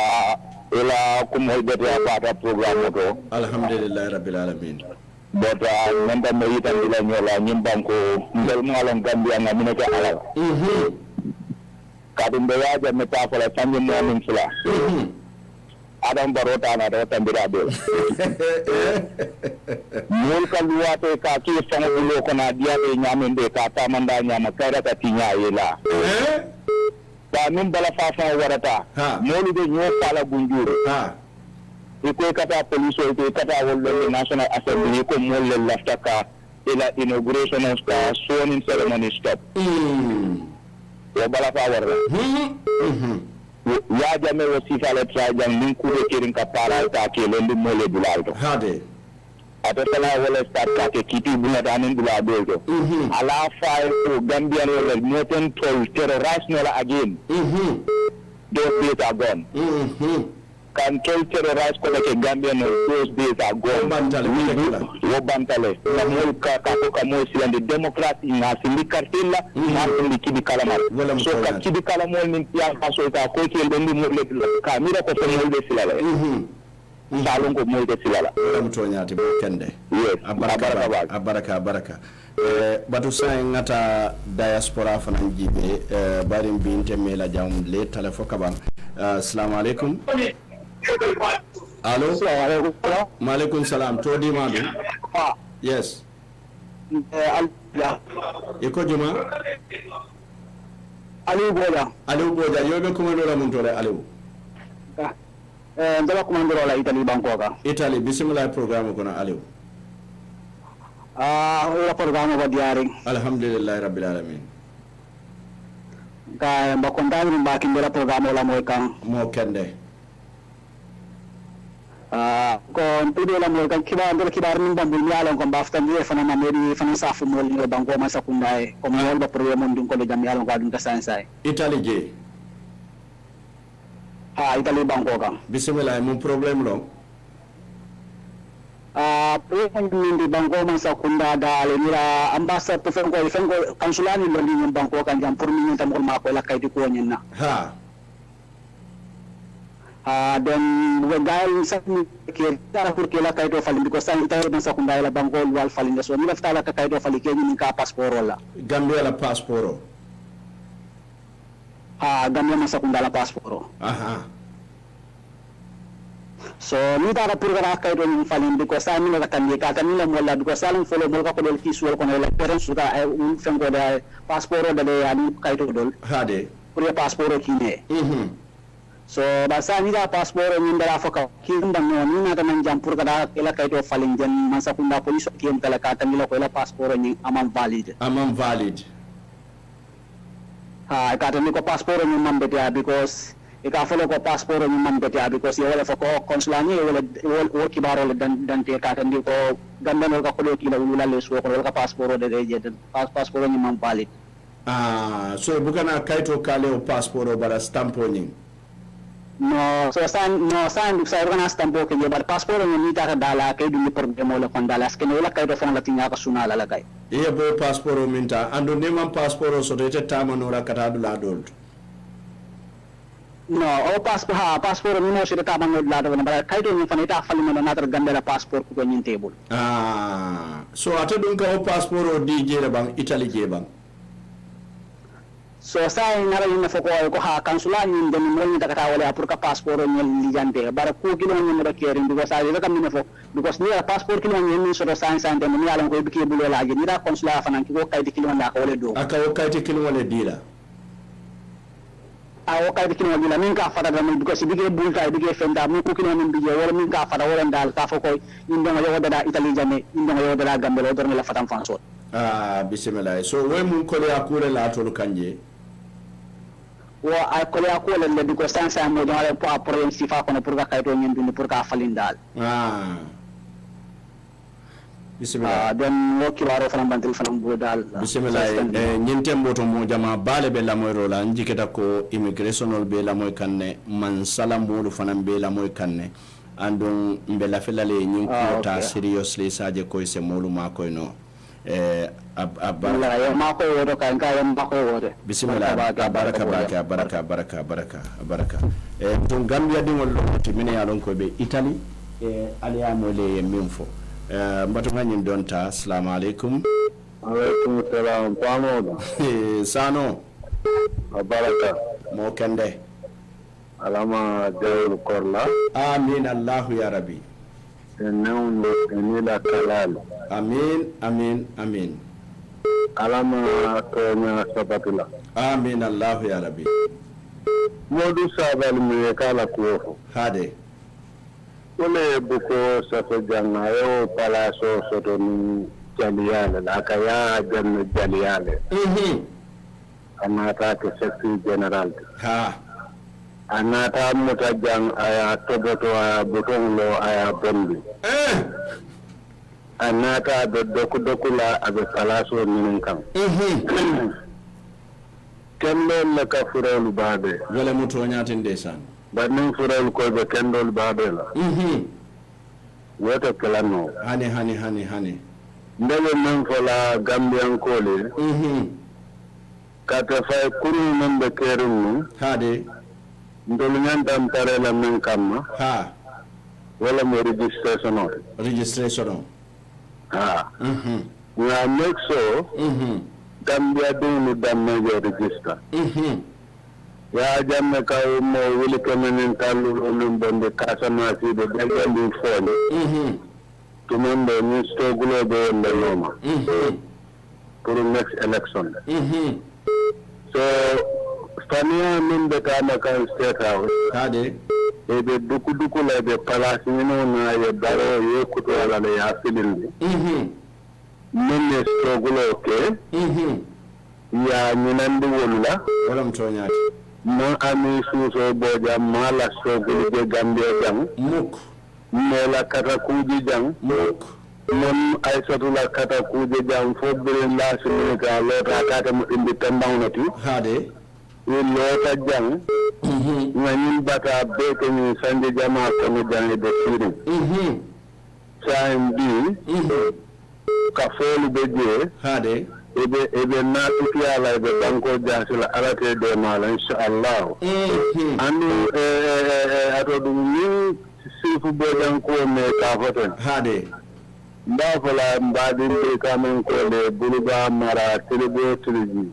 ila kumo bete apata programme to alhamdulillah rabbil alamin bota nanda me yitan dila nyola nyimbam ko ngel ngalon Gambia ngamine ke ala kadum be yaja meta fala tangi mo min fula Adam Barota na do tambira be mul ka luwate ka ki fango ulo ko na dia be nyamen be ka ta manda nyama kara ta tinya yela ba min bala fa warata molu be nyo pala gunjuru iko kata police iko kata wolle national assembly ko molle lafta ka ila inauguration of the sworn ceremony stop ya bala fa warata ya jame wasifa le trajan min kure kirin ka para ta ke lendi mole bulaldo hade ata sala wala start ka ke kiti buna danin bulado ala fa ko Gambian wala moten tol terrorize no la again those days are gone can tell terrorize ko ke Gambian those days are gone wo bantale na mol ka mo silande democracy na sindi kartilla na sindi kidi kalamar so ka kidi kalamol min tiya faso ta ko ke lendi mole ka mira ko mol de silala salon ko mol de silala am to nyaati bo kende yes abaraka batu sai ngata diaspora fanan jibe barim binte mela jam le telefo kabam assalamu alaikum allo maaleykum salam to di madu yes iko juma aliou boja yobe komando la mun tole aliou ndaba komando la Italy bankoka Italy bismillah programme kono aliou wala programme ba diari alhamdulillah rabbil alamin ka ba kontani mbaki ndela programme la moy kan mo kende ko tudo la mo kan kibar min bambul mi alon ko bafta mi fana na meri fana safu mol ni banko ma sakundae ko mol ba problème mon dum ko jam yalon ko dum ka sansay Italy je Italy banko kan bismillah mon problème lo problème min di banko ma sakunda dale mira ambassade to fengo consulani lo ni banko kan jam pour mi tam ko ma ko la kaydi ko nyina dan wegal sakni ke tara pour que la kaydo fali ko san ita ban sakunda la banko wal fali so mi lafta la kaydo fali ke ni ka passeport la Gambia la passeport Gambia ma sakunda la passeport so ni tara pour que la kaydo ni fali ko san mi la kan ka kan la mo la ko salon folo mo ka ko del kisul ko la parents suka un fengo da passeport da ya ni kaydo dol hade pour passeport ki ne so basa ni da passport ni ndara foka kinda no ni na tan jampur kada kala kayto falin jan man sakunda police kiyam kala ka tan ko la passport ni amam valid ka tan ko passport ni man betia because e ka follow ko passport ni man betia because ye wala foko consulani wala kibaro le dan te ka tan ko gandan ko ko ki la wala le so ko ka passport de je passport ni man valid so bukana kayto kale o passport bara stampo ni no san sa organa stampo ke jebal passport ni ta dala kay dum problème wala kon dala ske wala kay do fon la tinya ka sunala la kay e bo passport minta ando ne man passport so de tama no ra kata dula dol no o passport ni no se ta man la do na kay do ni fon ita fali mo na tar gandela passport ko nyin table so ata dum ka o passport o di je bang Italy je bang so sai ngara ni foko ko ha kansula ni den mo ni takata wala pour ka passeport ni lijante bara ko kilo ni mo kere ndi ko sai le kam ni fo because ni passport kilo ni so do sai sai den ni ala ko biki bulo la ni da kansula fanan ko kaydi kilo nda ko wala do aka o kaydi kilo wala dila awo kaydi kilo wala min ka fata da because biki bulta biki fenda mi ko kilo min bije wala min ka fata wala dal ka fo ko ni do yo da italy jame ni do yo da gambelo do la fatam fanso bismillah so we mun ko le akure la to kanje wa ay ko ya ko le di ko sansa mo do ala pour sifa ko pour ka kayto nyindi pour ka falindal bismillah den wo kibaro fana bantel fana bo dal bismillah nyinte mboto mo jama bale be la moy rola njiketa ko immigration be la moy kanne man salam mo fana be la moy kanne andon mbe la felale nyin ko ta seriously saje ko se molu ma ko no abara ma ko wodo kan ka ma ko wodo bismillah baraka ton gambia dingol lokti mine ya lon ko be italy aliya mo le minfo mbatu ngani donta assalamu alaikum alaikum salam pano sano baraka mo kende alama jawul korla amin allah ya rabbi enun enila kalal amin alama tonya sabatula amin allah ya rabbi modu sabal mi kala ko hade ole buko sato jangayo palaso soto ni jaliyale la kaya jan jaliyale anata ke secretary general anata muta jang aya toboto aya butonglo aya bondi anata be dokula abe palaso ni kan kendo la ka furelu babe wala muto nyati ndesan banin furelu ko be kendo babe la woto kelano hani ndele men fola gambian kole kata fay kuru men be kerunu hade ndolu nyandam tare la men kamma wala mo registration we are make so Gambia dunu damme yo register ya jamme ka mo wili kemenen talu olum bonde kasama si de dalandi fone tumende ni sto globe le noma pour next election so Spania min be kama kan state house hade ebe duku la be palace ni no na ye baro ye kuto ala le ya filindi min ne sto globe ya nyinandi wala wala mtonyati ma ami suso boja mala sogol de Gambia jang muk mela kata kuji jang muk mon ay sotu la kata kuji jang fo bere la sunika lota kata mo independent hade we lota jang ngani bata be ko ni sande jama ko ni jang de siri bi ka folu be je hade ebe na tukiala ebe banko jansila arate de mala inshallah andu ato dum ni sifu bodan ko me ka foten hade nda fala mbadi be kamen ko le buluga mara telebo tiliji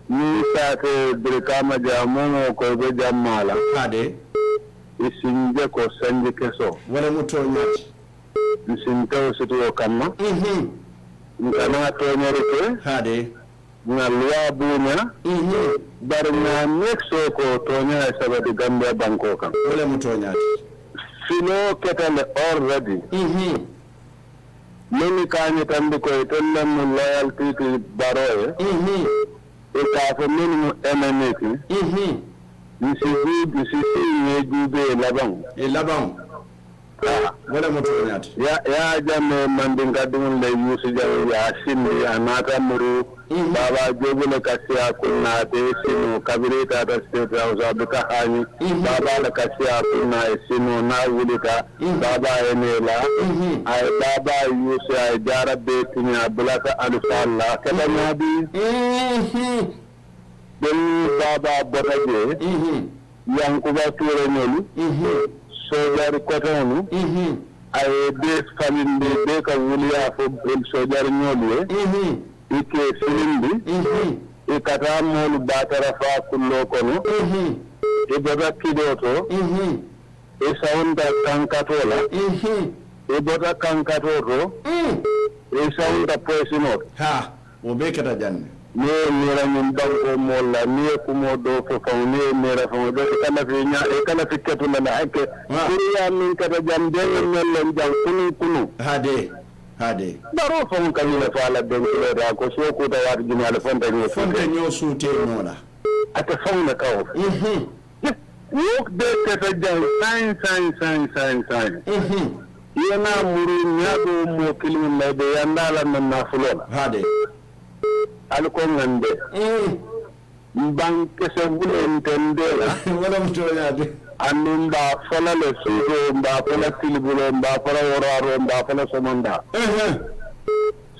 ni sate be kama jamono ko be jamala hade isinje ko sanje keso wala muto nyati isinto situ kamma nkana tonyereke hade na lwa bunya bar na nexo ko tonya sabati Gambia banko kan wala mutonyati filo ketale already mimi kanye tambi ko itellam loyalty to baroye e ka fo mini MNT nisi ne jube labang wala mutonyati ya jamme mandinga dum le yusu jaw ya sindi anata muru baba jobule kasiya kunna te sinu kabirita ta state house abuka hani baba la kasiya kunna sinu na wulita baba enela ay baba yusu ay jarabe tinya bulaka alfalla kala nabi den baba botaje yankuba ture nyolu sojari kotonu ay des famille be ka wuliya fo sojari nyolu ike filindi ikata molu batara fa kullo kono e bota kidoto e saunda kankatola e bota kankatoto e saunda poisino ha o be kata janne ne mera min banko molla ni ko modo fo fawni mera fo do kala fi nya e kala fi ketu na hakke kuriya min kata jande men jam kunu hade daro fon kan ne fala den da ko so ko da war jinale fonta nyo sute nola ata fawna kawo Look there at sign. Yana muri nyado mo kilimu na de yandala na nafulola. Hade. Alukongande. Mbanke se wule intendela. Wala mtoya de. Anumba fala le sudo, mba fala kilibulo, mba fala oraro, mba fala somanda.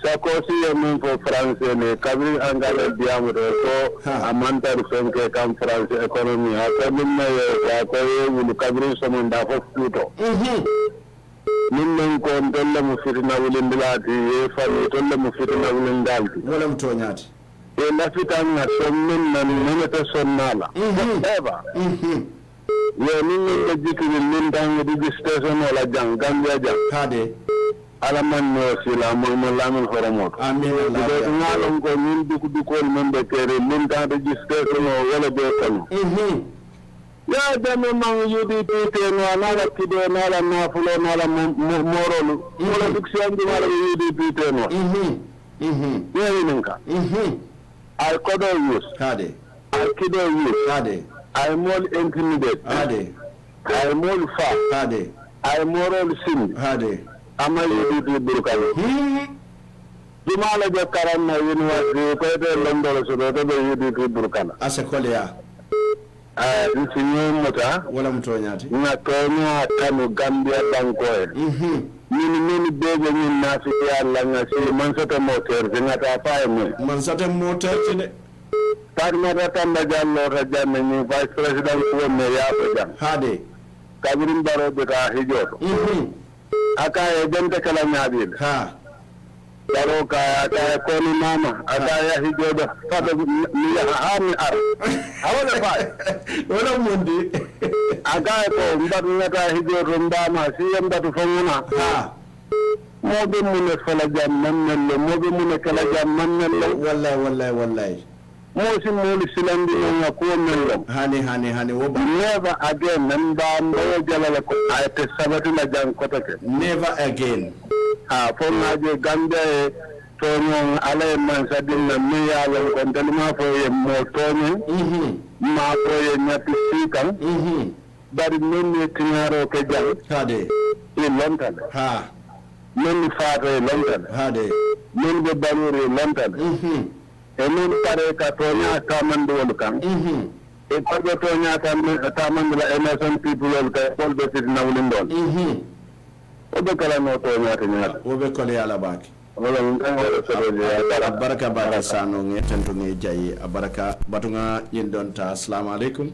Sakosi ya mungo France ne kabri angale diamudo so amanta rusenke kam France economy hata minna ya ko wulu kabri somanda fo futo minna ko ndelle mu fitina wulindilati e fami tolle mu fitina wulindalti wala mtonyati e la fitanga so minna minna to sonnala eba ye minna de jikini min dangi di station wala jang gambia jang hade alaman no sila mo lamin horomot amin Allah ngalon ko min dukol membe kere min ta registration wala be tan ya dame man UDP te no ala kido no ala no fulo no ala morolu wala diction di wala UDP te no ye ninka al kodo use hade al kido use hade al mol intimidate hade al mol fa hade al moral sin hade ama UDP burkan jumala je karan na university ko de londolo so do be UDP burkan asa kolya nsinyo mota wala mtonyati na Kenya kanu Gambia banko nini bebe ni nafiki Allah ngasi mansata motor ngata fa mu mansata motor tine parma tamba jallo rajanne ni vice president ko me ya ko hade kabirin baro be ka hijoto aka e jente kala nyabil daro ka ko ni mama aka ya hijodo fado mi ami ar awala fa wala mundi aka ko mbadu ngata hijodo ndama si yamba to fonguna mo be mun fala jam man mo be mun kala jam man wallahi mo si mo silandi no ko men hani woba never again namba mo jalala ko ayte sabati la jang ko take never again fo maaje gande to non ala man sadin na mi yalla ko dalma fo ye mo toni ma ko ye nyati sikan bari men tinaro ke jang hade e lontal men faado e lontal hade men be balure lontal e min pare ka tonya tamande wol kan e ko tonya tamande la innocent people wol ka ko be tit nawlindon o be kala no tonya tanya o be kole ala baki wala ngalo so baraka bara sano ngeten to ngi jayi baraka batunga yindon ta assalamu alaikum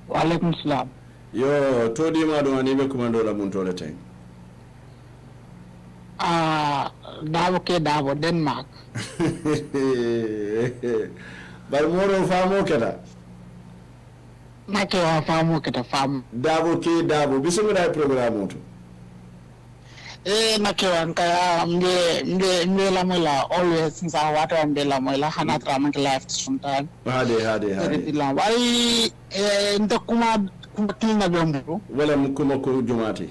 wa alaikum salam yo to di ma do ni be kumando la mun to le tay Davo Denmark. Bar moro famo keda. Nake wa famo keda famo. Davo bismillah programme to. Nake wa nkaya mbe la mola always since I water mbe la mola hana traman life sometime. Hade. La wai nda kuma tina bombo. Wala mkuma ko jumati.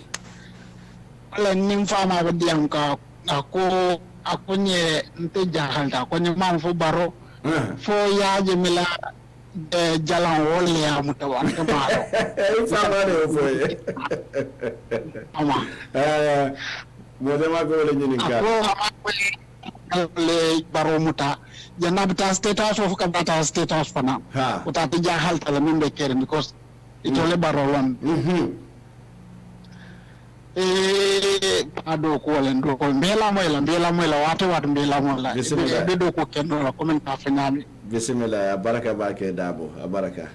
Wala nimfama badiam ka ako nye nte jahalta ko nye man fo baro fo yaaje mila de jalan wole ya mutawa to baro fama de fo ye ama mo de ma ko le nyini ka ko le baro muta janabta status of kabata status fana uta te jahalta la mimbe kere because itole baro wan ado ko len do ko mbela moyla wate mbela moyla be do ko kendo la komen ta fanyami bismillah baraka bake dabo baraka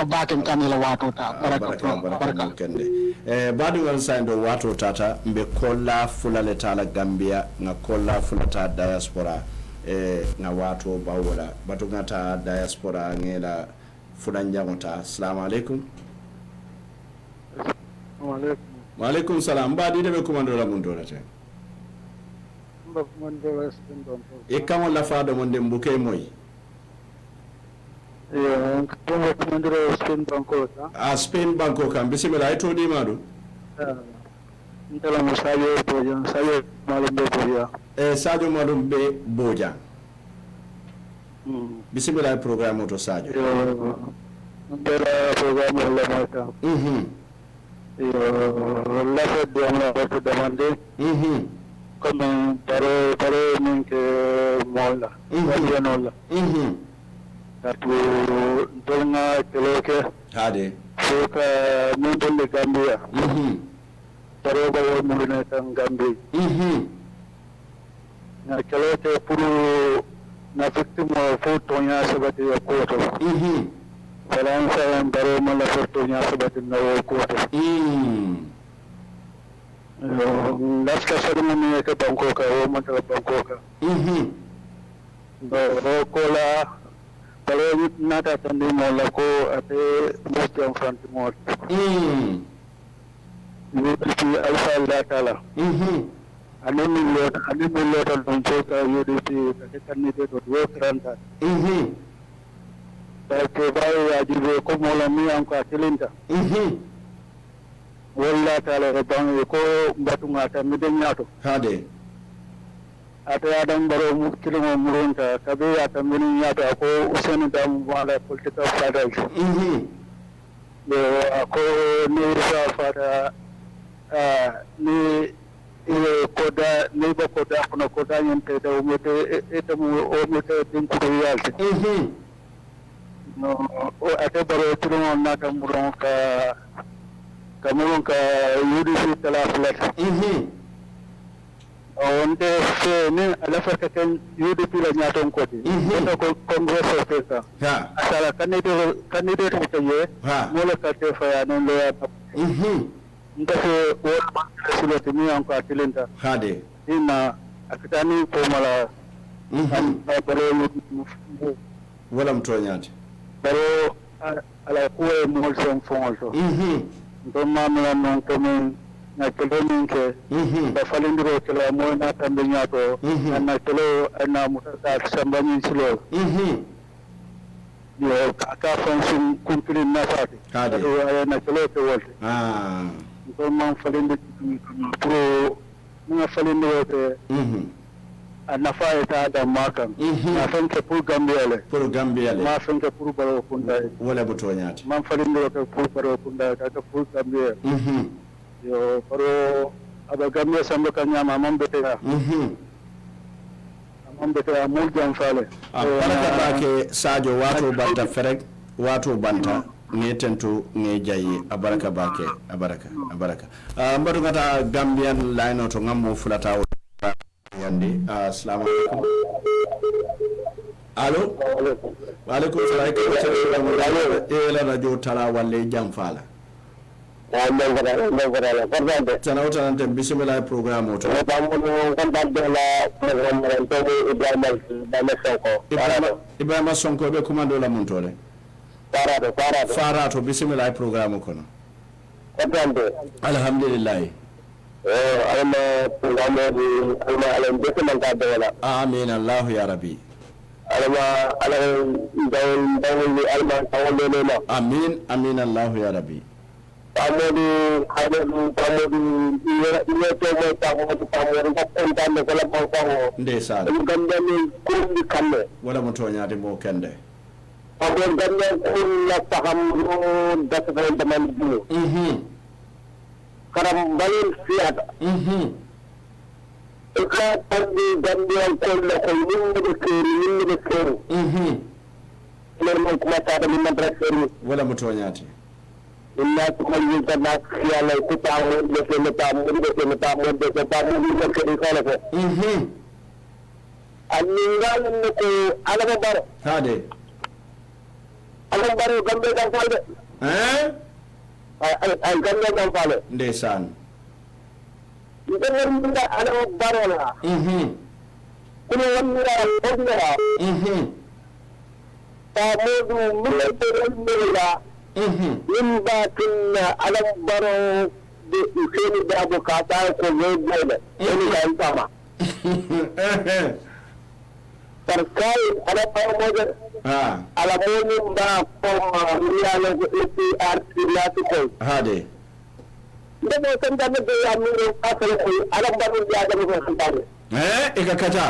bake kanela wato ta baraka kende badu wal sando wato tata mbe kolla fulale tala Gambia nga kolla fulata diaspora nga wato bawola batu ngata diaspora ngela fudanjangota assalamu alaikum wa alaikum salam ba di debe komando la mun dola te mba komando la spin e kamo la fado mon dem buke moy komando la spin banko ta a spin banko kam bismillah to di madu ntala musayo bojan sayo malumbe boja Sadio Malumbe Boja bismillah programme to Sadio bela programme la mata la fête de la porte demandé comme pare min ke molla nolla tatu dolna keloke hade soka min tolle Gambia pare ba wo mulina tan Gambia na keloke pour na victime fo tonya sabati ko to faransa en baro mala forto nya sabati na ko to laska ceremony ke Bangkok o mata Bangkok ko la balo nata tandi mola ko ate most en front mot ni ti alfa la tala anemi lot don choka UDP ke candidate to work ranta ke bayo ya jibe ko mola mi an ko atilinta walla tala e bangi ko mbatunga ta miden nyato hade ata adam baro mu kilimo murunta kabe ya ta minin nyato ko useni dam wala political fadal yo ko ni sa fada ni koda ni ba koda kono koda nyente da umete etamu umete dinku yalti no o ate baro kilimo nata murunka kamun ka UDP tala flat onde se ne ala farka kan UDP la nyaton ko ti ko congress officer asala candidate ko ye mola ka te fa ya non lo ya ndase o silo ti mi an ko atilenta hade ina akitani ko mala baro wala mtonyati baro ala ko e mol son fon to don mamla non comme na kelonin ke da falindiro kala mo na tambe nyato na kelo na mutata sambani silo yo ka fonction kumpli na fati do na kelo te wolte don man falindiro pro na falindiro te na faita da makan na fanke pour Gambia le ma fanke pour baro kunda wala butonyati man falindiro ke pour baro kunda ta pour Gambia yo baro aba Gambia sambe kanyama man betera man betera mo jam fale baraka bake Sadio wato ferek wato banta ngetentu nge jayi abaraka bake abaraka mbatu kata Gambian line to ngammo fulata yande assalamu alaikum allo wa alaikum salam e la radio tala walle jam fala tanawta nante bismillah programme to Ibrahima Sonko be commando la montore farato bismillah programme kono alhamdulillah alma programme alma alam deke man ka dawala amin allah ya rabbi alma alam dawul alma tawole ma amin allah ya rabbi amodi iyo to mo ta ko entande ko la ko ndesa gandani kurdi kamme wala mo toñade mo kende ko gandani kurla taham dasa ko man du karam balin fiata ka pandi Gambia ko la ko nimbe keri mo kuma ta da min madrasa wala mo toñati inna tukalli kana khiyala ko tawo de ke mata mo de keri kala ko anningal ko alama bar hade alama bar Gambia kan falde ay Gambia kan falde ndeysaan nda alama bar wala kuno wonira ordinara ta modu mullerla min batin alam baro de useni dabo kata ko ngene ni kan sama terkait ada modu ala modu ba ko riala ko artilati ko hade ndemo kan damme de amiro afale ko alam baro ya damme ko santare ikakata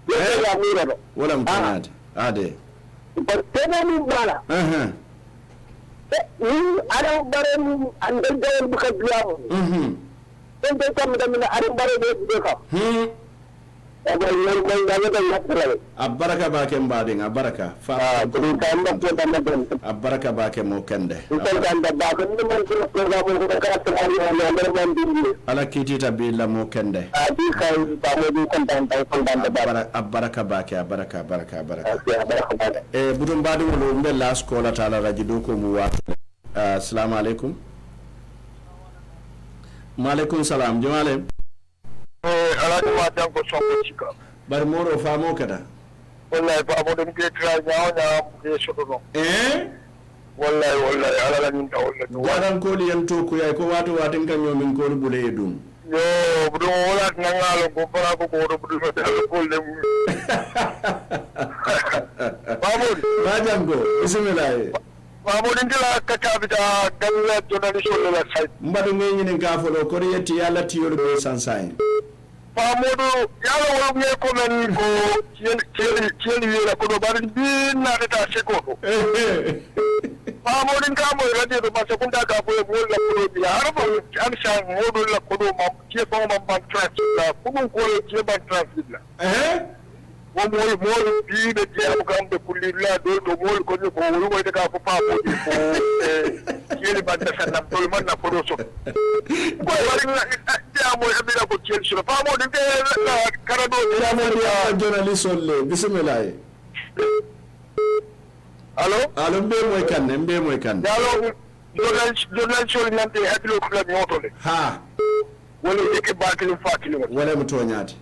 ya amiro wala mtanad hade bertemu ni bala ni alam baro ni andal dawal bu kadiyam ente tam damme alam baro de ko abaraka bake mbading abaraka fa abaraka bake mo kende ala kitita billa mo kende abaraka bake abaraka budum badi wolo mbe la skola tala rajido ko mu wa assalamu alaikum maaleykum salam jomale alhaji ma janko sonko cika bari moro famo kada wallahi ba mo dem ke tra nyaaw nyaaw ke soto no wallahi ala la min tawalla wadan ko li yanto ko yay ko wato watin kan nyomin ko bule dum yo budo wala nangalo ko fara ko ko budo no dal ko le babul ba jango bismillah babul ndila kakabita dalla journalist la site mbadu ngay ñini ka folo ko yetti yalla tiyol be sansay Pamodo yalo wala nge ko men ko cieli yela ko do bari bi na ta seko Pamodo ngamo radio do basa kunda ka ko mo la ko do ya arba am sha modo la ko do ma ci ko ma ban transit la ko ko ci ban transit la mo bi de je am kam de kulli la do mo ko ko wolu mo de ka ko pa ko cieli ban da sa na tol man na ko do so ko bari na mo abira ko cieli so pa mo de la karado ya mo ya journalist le bismillah allo mbe moy kan yalo journalist le nante hakilo ko la nyoto le ha wala yake bakilin fakilin wala mutonyati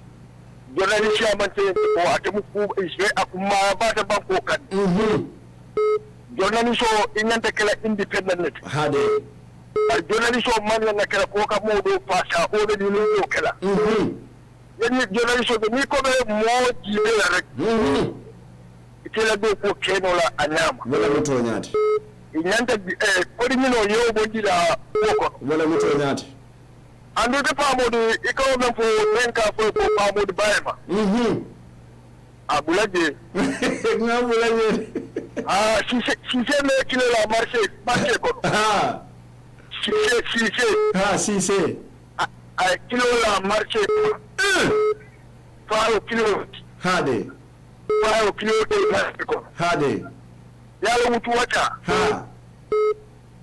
journalist ya mante ko atamu ku isbe akuma ba ta banko kan journalist inanta kala independent hade journalist man na kala ko ka mo do pasa o de ni do kala yani journalist ni ko be mo jibe rek itela do ko keno la anyama wala mutonyati inanta ko di no yo bo dila ko wala mutonyati ande de pamodi iko men fo nenka fo ko pamodi bayma abulaje ngabulaje si me kilo la marché ko si kilo la marché fao kilo hade de marché ko hade yalo mutu wata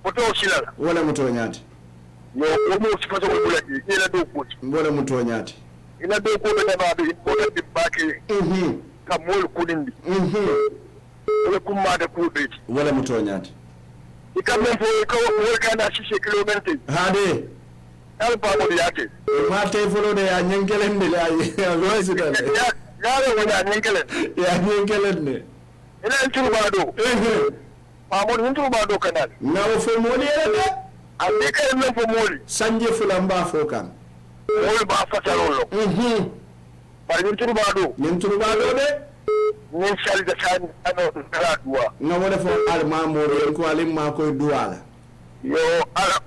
foto silala wala mutonyati yo mo sifaso ko bulati ila do ko wala mutonyati ila do ko be ba be ko de baki ka mol kudindi wala kuma da kudi wala mutonyati ikamen fo ko wala kana 6 km hade alba mo yake ma tay folo de ya nyengelen de la ya loisi dal yare wala nyengelen ne ila nturu ba do mo nturu ba do kanal ngawo fo moli ele ande kay men fo moli sanje fulamba fo kan moli ba fatarolo bari nturu ba do de ni sal da san ano kala duwa ngawo defo al mamoro en ko alim ma koy duwala yo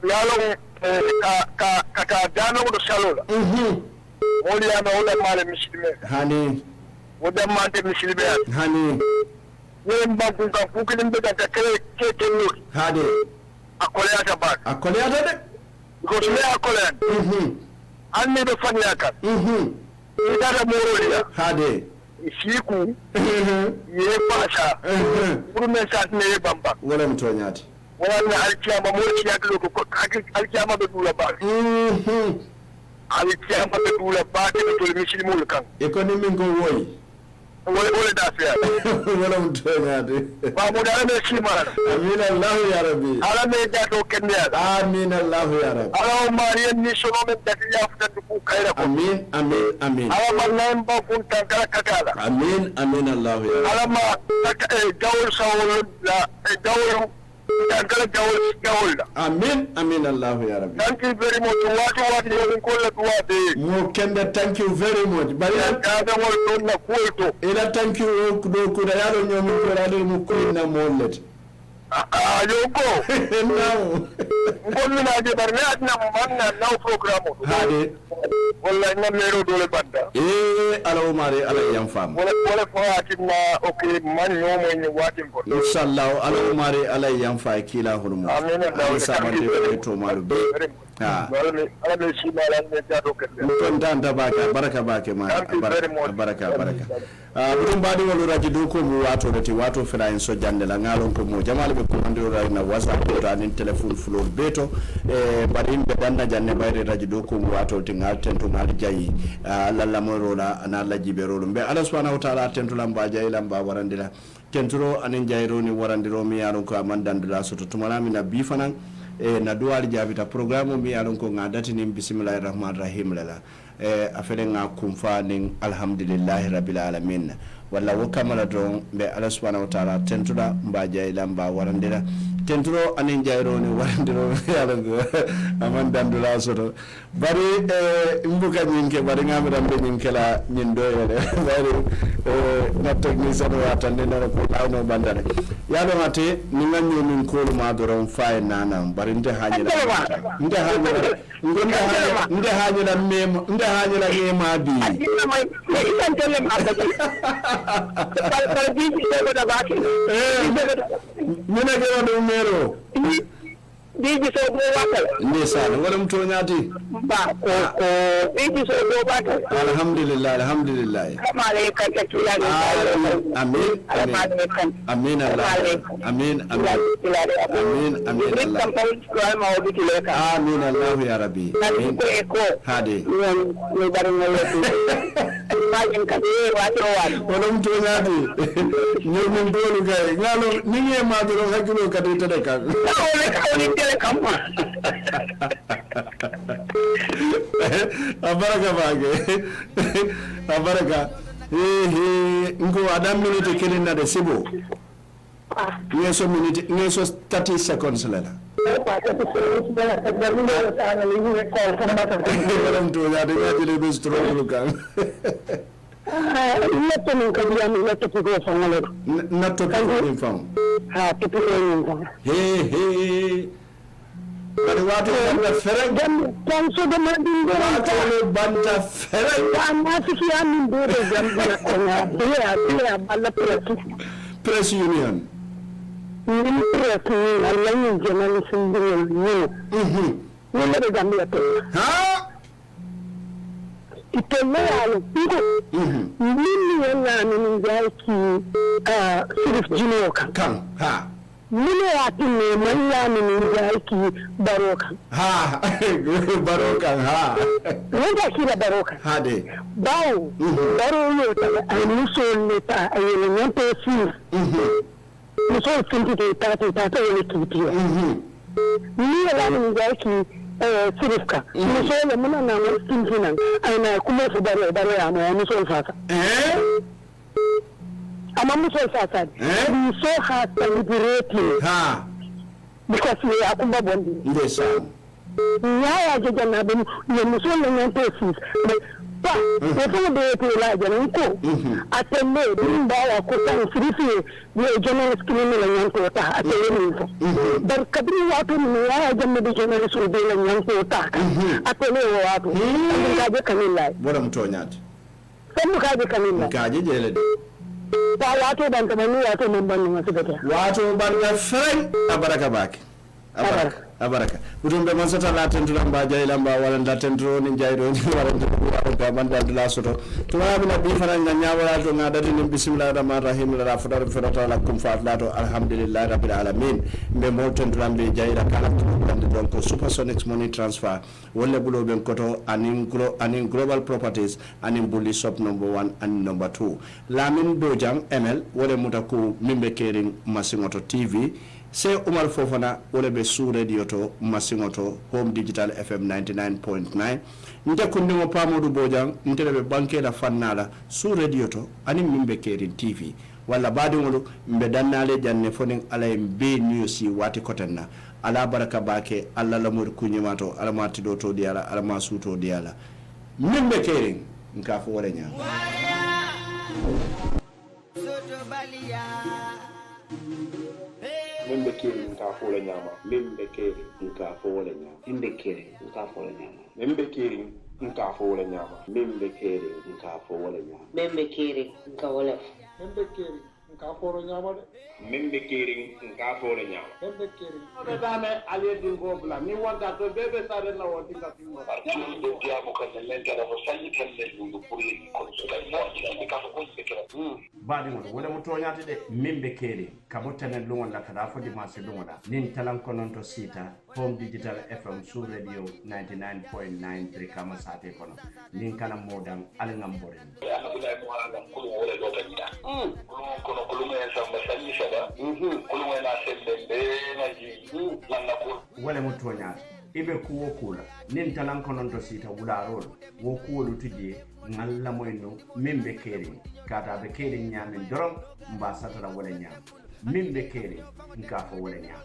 yalo ka dano do salola moli ya na wala male misilme hani wada mante misilme hani yen banku kan fukilin be kan kale ke no hade akole ata ba akole ata de ko le akole anne be fanya kan ida da moroliya hade siku ye pasha burmen sa ne bamba wala mtonyati wala alkiyama morci ya kilo ko alkiyama be dula ba alkiyama be dula ba ke to mislimul kan economy ko woyi wala da fiya wala mutonyade ba mu da ne shi mara amin Allah ya rabbi ala me da to kende amin Allah ya rabbi ala mariyan ni shono men da ya futa ku kaira ko amin ala mallan ba kun tankara kakala amin Allah ya rabbi ala ma gawul sawul la gawul tankara gawul amin Allah ya rabbi thank you very much what you call it what mo kende thank you very much bari da da wol don na kulto ila thank you do ku da yalo nyomi ko radel mu ko na mollet yoko no ngolmi na je barne adna manna now program hade wallahi na mero dole badda ala umare ala yam fam wala fawatina okay man yo mo ni watin ko inshallah ala umare ala yam fa kila hurmu amin Allah sabante to maru be ala me shi mala ne ta do kende ton danta baraka ma baraka budum badi wala raji do ko mu wato dati wato fela en so jande la ngalon ko mo jamal be ko mandiro na whatsapp to anin telephone floor beto barin be danna janne bayre raji do ko mu wato tingal tento ngal jayi lalla mo rola ana laji be rolo be Allah subhanahu wa ta'ala tento lamba jayi lamba warandira tentro anin jayro ni warandiro mi yaron ko amandandira soto tumala mi na bi fanan na duwali jabita programme mi yaron ko ngadati ni bismillahir rahmanir rahim lala afere nga kumfa ning alhamdulillahi rabbil alamin walla wo kamala don be Allah subhanahu wa ta'ala tentuda mba jayla mba warandira tenturo anin jayro ni warandiro yaron ko amandandula soto bari mbuka nyinke bari ngamira mbe nyinkela nyindo yele bari na technicien wa tande na ko tawno bandare yalo mate ni nganyo min ko ma doron fay nana bari nde hanyira nde hanyira mema bi mina gero do mero biji so go wakal ne sala wala mto nyati ba ko biji so go wakal alhamdulillah kama le ka ta kila amin amin Allah amin Allah amin Allah ya rabbi amin ko hade ni barin majin ka wato wala mto nyati ni mun dolu gay ngalo ni nge maduro hakilo ka de tede ka abaraka ngo adam minute kelina de sibo ngeso minute ngeso 30 seconds lala walam to ya de ngajile be strong kan natto min kam yami natto ko fangale natto ko fang ha to ko he bari wato banda fere tan so da madin do wato banda fere amma fiki amin do de gamba ko na ya balla press union ni press ni Allah ni jemal sindiro ni wala de gamba to ha itolea pigo mimi yana ninjaki sirif jinoka kan ha mimi wati ne manya ninjaki baroka ha baroka ha wanda kira baroka ha de bawo baro yo ta anuso ne ta ayene nto si muso finti de ta yele kitiyo mimi yana ninjaki sirifka muso muna na wasin finan aina kuma su bare ya mu muso fasa amma muso fasa muso ha celebrate ha because we are kuma bondi ndesa ya je na be ne muso ne nto sis ba ko da yake la jarin ko atelle din ba wa ko tan sirifi ne journalist kin ne lan ko ta atelle ne bar kabri wato ne ya jamme da journalist o de lan ko ta atelle wato ka je kamilla bora mutonyati sai ka je kamilla ka je jele ba wato ban ta bani wato mun ban masu gata wato ban na frai abaraka baki abaraka butumbe man sata la tentu lamba jay lamba wala la tentu ni jayro ni wala tentu ko banda la soto to wala bi fana na nyawala to ngadati ni bismillahir rahmanir rahim la fadar firata lakum fatlato alhamdulillah rabbil alamin be mo tentu lambe jayra kala to donc supersonic money transfer wala bulo ben koto anin global properties anin bulli shop number 1 and number 2 lamin dojang ml wala mutako mimbe kering masimoto tv c'est Omar Fofana wala be sous radio to masingoto home digital fm 99.9 nta kunde mo pamodu bojang nta be banke la fannala sous radio to ani mimbe kerin tv wala badi ngolo mbe dannale janne fonin ala be news wati kotenna ala baraka bake alla lamur kunyimato ala matido to diala ala masuto diala mimbe kerin nka fo wala nya membe kiri nka fola nyama membe kiri nka fola nyama membe kiri nka fola nyama membe kiri nka fola nyama membe kiri nka fola nyama membe kiri nka wala membe kiri nka fola nyama membe kiri nka fola nyama membe kiri be dame aliye dingo bla ni wanda to bebe sare na wadi ka tingo ndo dia mo kan lenta na mosanyi kan le ndu puri ko so la mo ka ko se kera badi mo wala mo toñati de membe keri kabotane lungon la kada fodi ma se lungoda nin talan konon to sita home digital fm sur radio 99.9 kama sate kono nin kana modan ala ngambore abulay mo ala ngam ko wala do tan da kono ko lumen samba sanyi sada ko lumen na sembe na ji langa ko wala mo toñati ibe kuwo kula nin talan konon to sita wularol wo kuwolu tuje ngalla moyno membe keri kata be keri nyamin dorom mba satara wala nyam membe keri nka fo wala nyam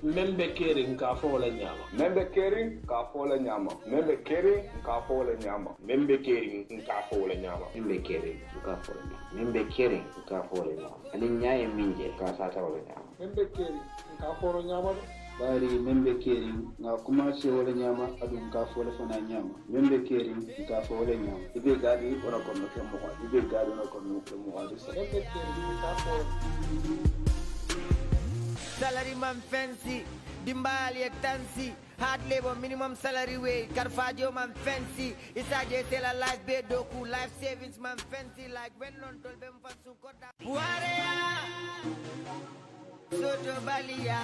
membe keri nka fo wala nyama membe keri nka fo wala nyama membe keri nka fo wala nyama membe keri nka fo wala nyama membe keri nka fo wala nyama membe keri nka fo wala nyama ani nyaaye minje ka satara wala nyama membe keri nka fo wala nyama bari membe keri nga commencé wala nyama adum ka fo wala fana nyama membe keri nka fo wala nyama ibe gadi wala ko no kemo ibe gadi wala ko no kemo membe keri nka fo salary man fancy dimbali ek tansi hard labor minimum salary wage carfadio man fancy isaje tela life be doku life savings man fancy like when non tol bem fasu kota buarea soto balia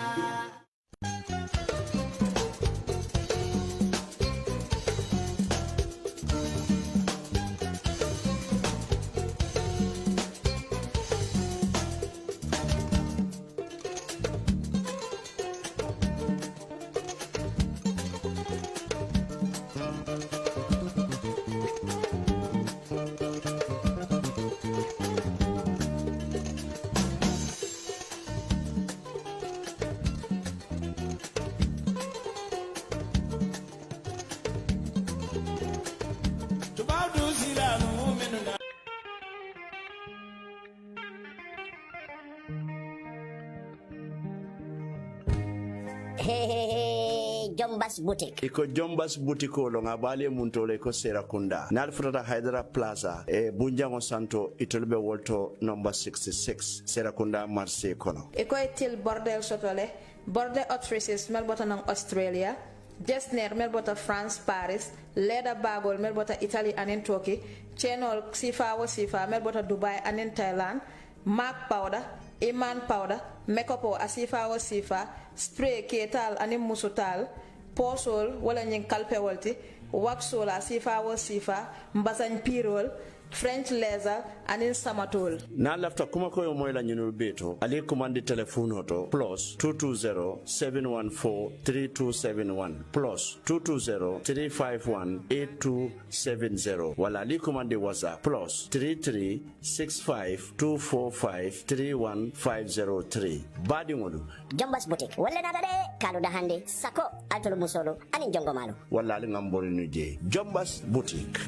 Jombas Boutique. Iko Jombas Boutique lo ngabale muntole ko Serakunda. Nal frata Hydra Plaza e Bunjango Santo itolbe wolto number 66 Serakunda Marseille kono. Iko etil bordel sotole bordel outfishes melbota nang Australia. Jesner melbota France Paris. Leather bagol melbota Italy and in Turkey. Chenol sifa wo sifa melbota Dubai and in Thailand. Mark powder. Iman powder, makeup o asifa o sifa, spray ketal ani musutal, posol wala nyin kalpe walti, waxol asifa o sifa, mbasan pirol, French laser anin samatol. Na lafta kuma koyo moyla nyinul beto ali commande telephone to plus 220-714-3271 plus 220-351-8270 wala ali commande WhatsApp plus 33-65-245-31503 badi ngolu Jombas Boutique wala nata de kalu da hande sako altolo musolo anin jongo malo wala ali ngambori nuje Jombas Boutique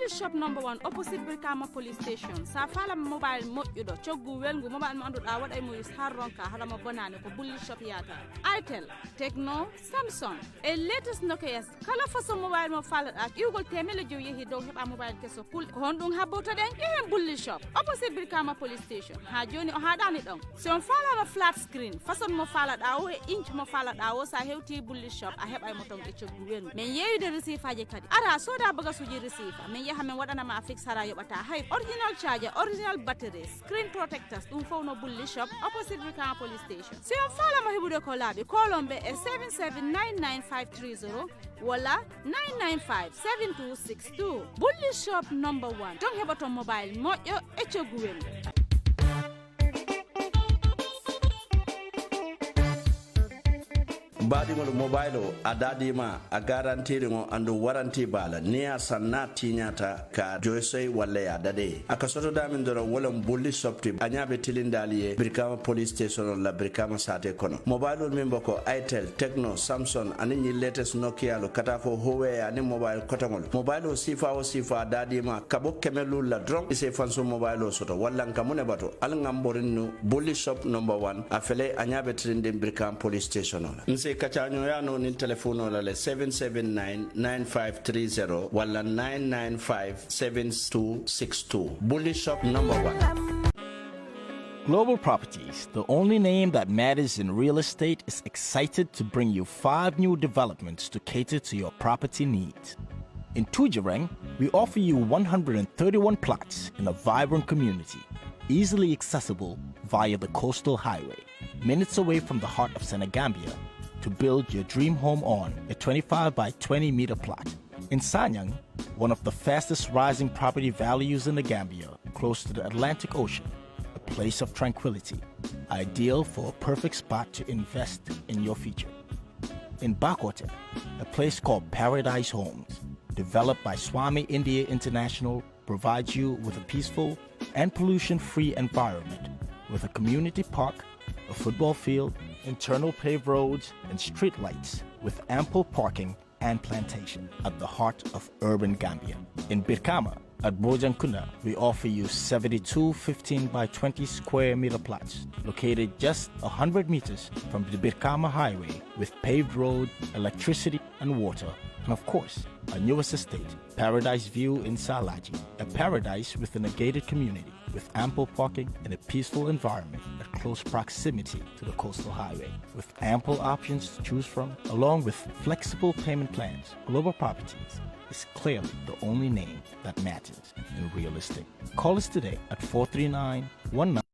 Bullish Shop number 1 opposite Brikama Police Station. Sa fala mobile mojudo choggu welgu mobile mo anduda wada mo har ronka hala mo bonane ko Bullish Shop yata. Itel, Tecno, Samsung. E latest Nokia kala faso mobile mo fala at yugol temele jo yehi do heba mobile keso kul ko hondung habota den e Bullish Shop opposite Brikama Police Station. Ha joni o hadani don. So on fala ma flat screen fason mo fala dawo e inch mo fala dawo sa hewti Bullish Shop a heba mo ton e choggu welgu. Men yeyu de receive faje kadi. Ara soda baga suji receive. Men yeha men wadana ma fix hara yobata hay original charger, original batteries, screen protectors dum fawno Bullish Shop opposite Brikama Police Station. So on fala ma hebude ko labi kolombe e 7799530 wala 9957262. Bullish Shop number 1. Don't have a mobile mojo e choguel. baɗigol mobile o a dadima a garantiri ngo andu waranti bala niya sanna tiñata ka joysoy walla ya dade aka sotodamin doro wolon bulli sopti a ñaɓe tilindali ye Brikama Police Station la Brikama sate kono mobile ol min boko Itel, Tecno, Samsung ani ñi latest Nokia lo kata fo Huawei ani mobile kotangol mobile o sifa dadima kabo kemelul la drop ise fanso mobile o soto walla nkamune bato al ngamborinnu Bullish Shop number 1 a fele a ñaɓe tilinde Brikama Police Station la Kachanyo ya no ni telefono la 779-9530 wala 995-7262. Bullish Shop number 1. Global Properties, the only name that matters in real estate, is excited to bring you 5 new developments to cater to your property needs. In Tujereng, we offer you 131 plots in a vibrant community, easily accessible via the coastal highway, minutes away from the heart of Senegambia, to build your dream home on a 25 by 20 meter plot. In Sanyang, one of the fastest rising property values in the Gambia, close to the Atlantic Ocean, a place of tranquility, ideal for a perfect spot to invest in your future. In Bakote, a place called Paradise Homes, developed by Swami India International, provides you with a peaceful and pollution-free environment with a community park, a football field, internal paved roads, and street lights with ample parking and plantation at the heart of urban Gambia. In Brikama, at Bojankuna, we offer you 72 15 by 20 square meter plots located just 100 meters from the Brikama highway with paved road, electricity, and water. And of course, our newest estate, Paradise View in Salaji, a paradise within a gated community with ample parking and a peaceful environment at close proximity to the coastal highway. With ample options to choose from, along with flexible payment plans, Global Properties is clearly the only name that matters in real estate. Call us today at 439-19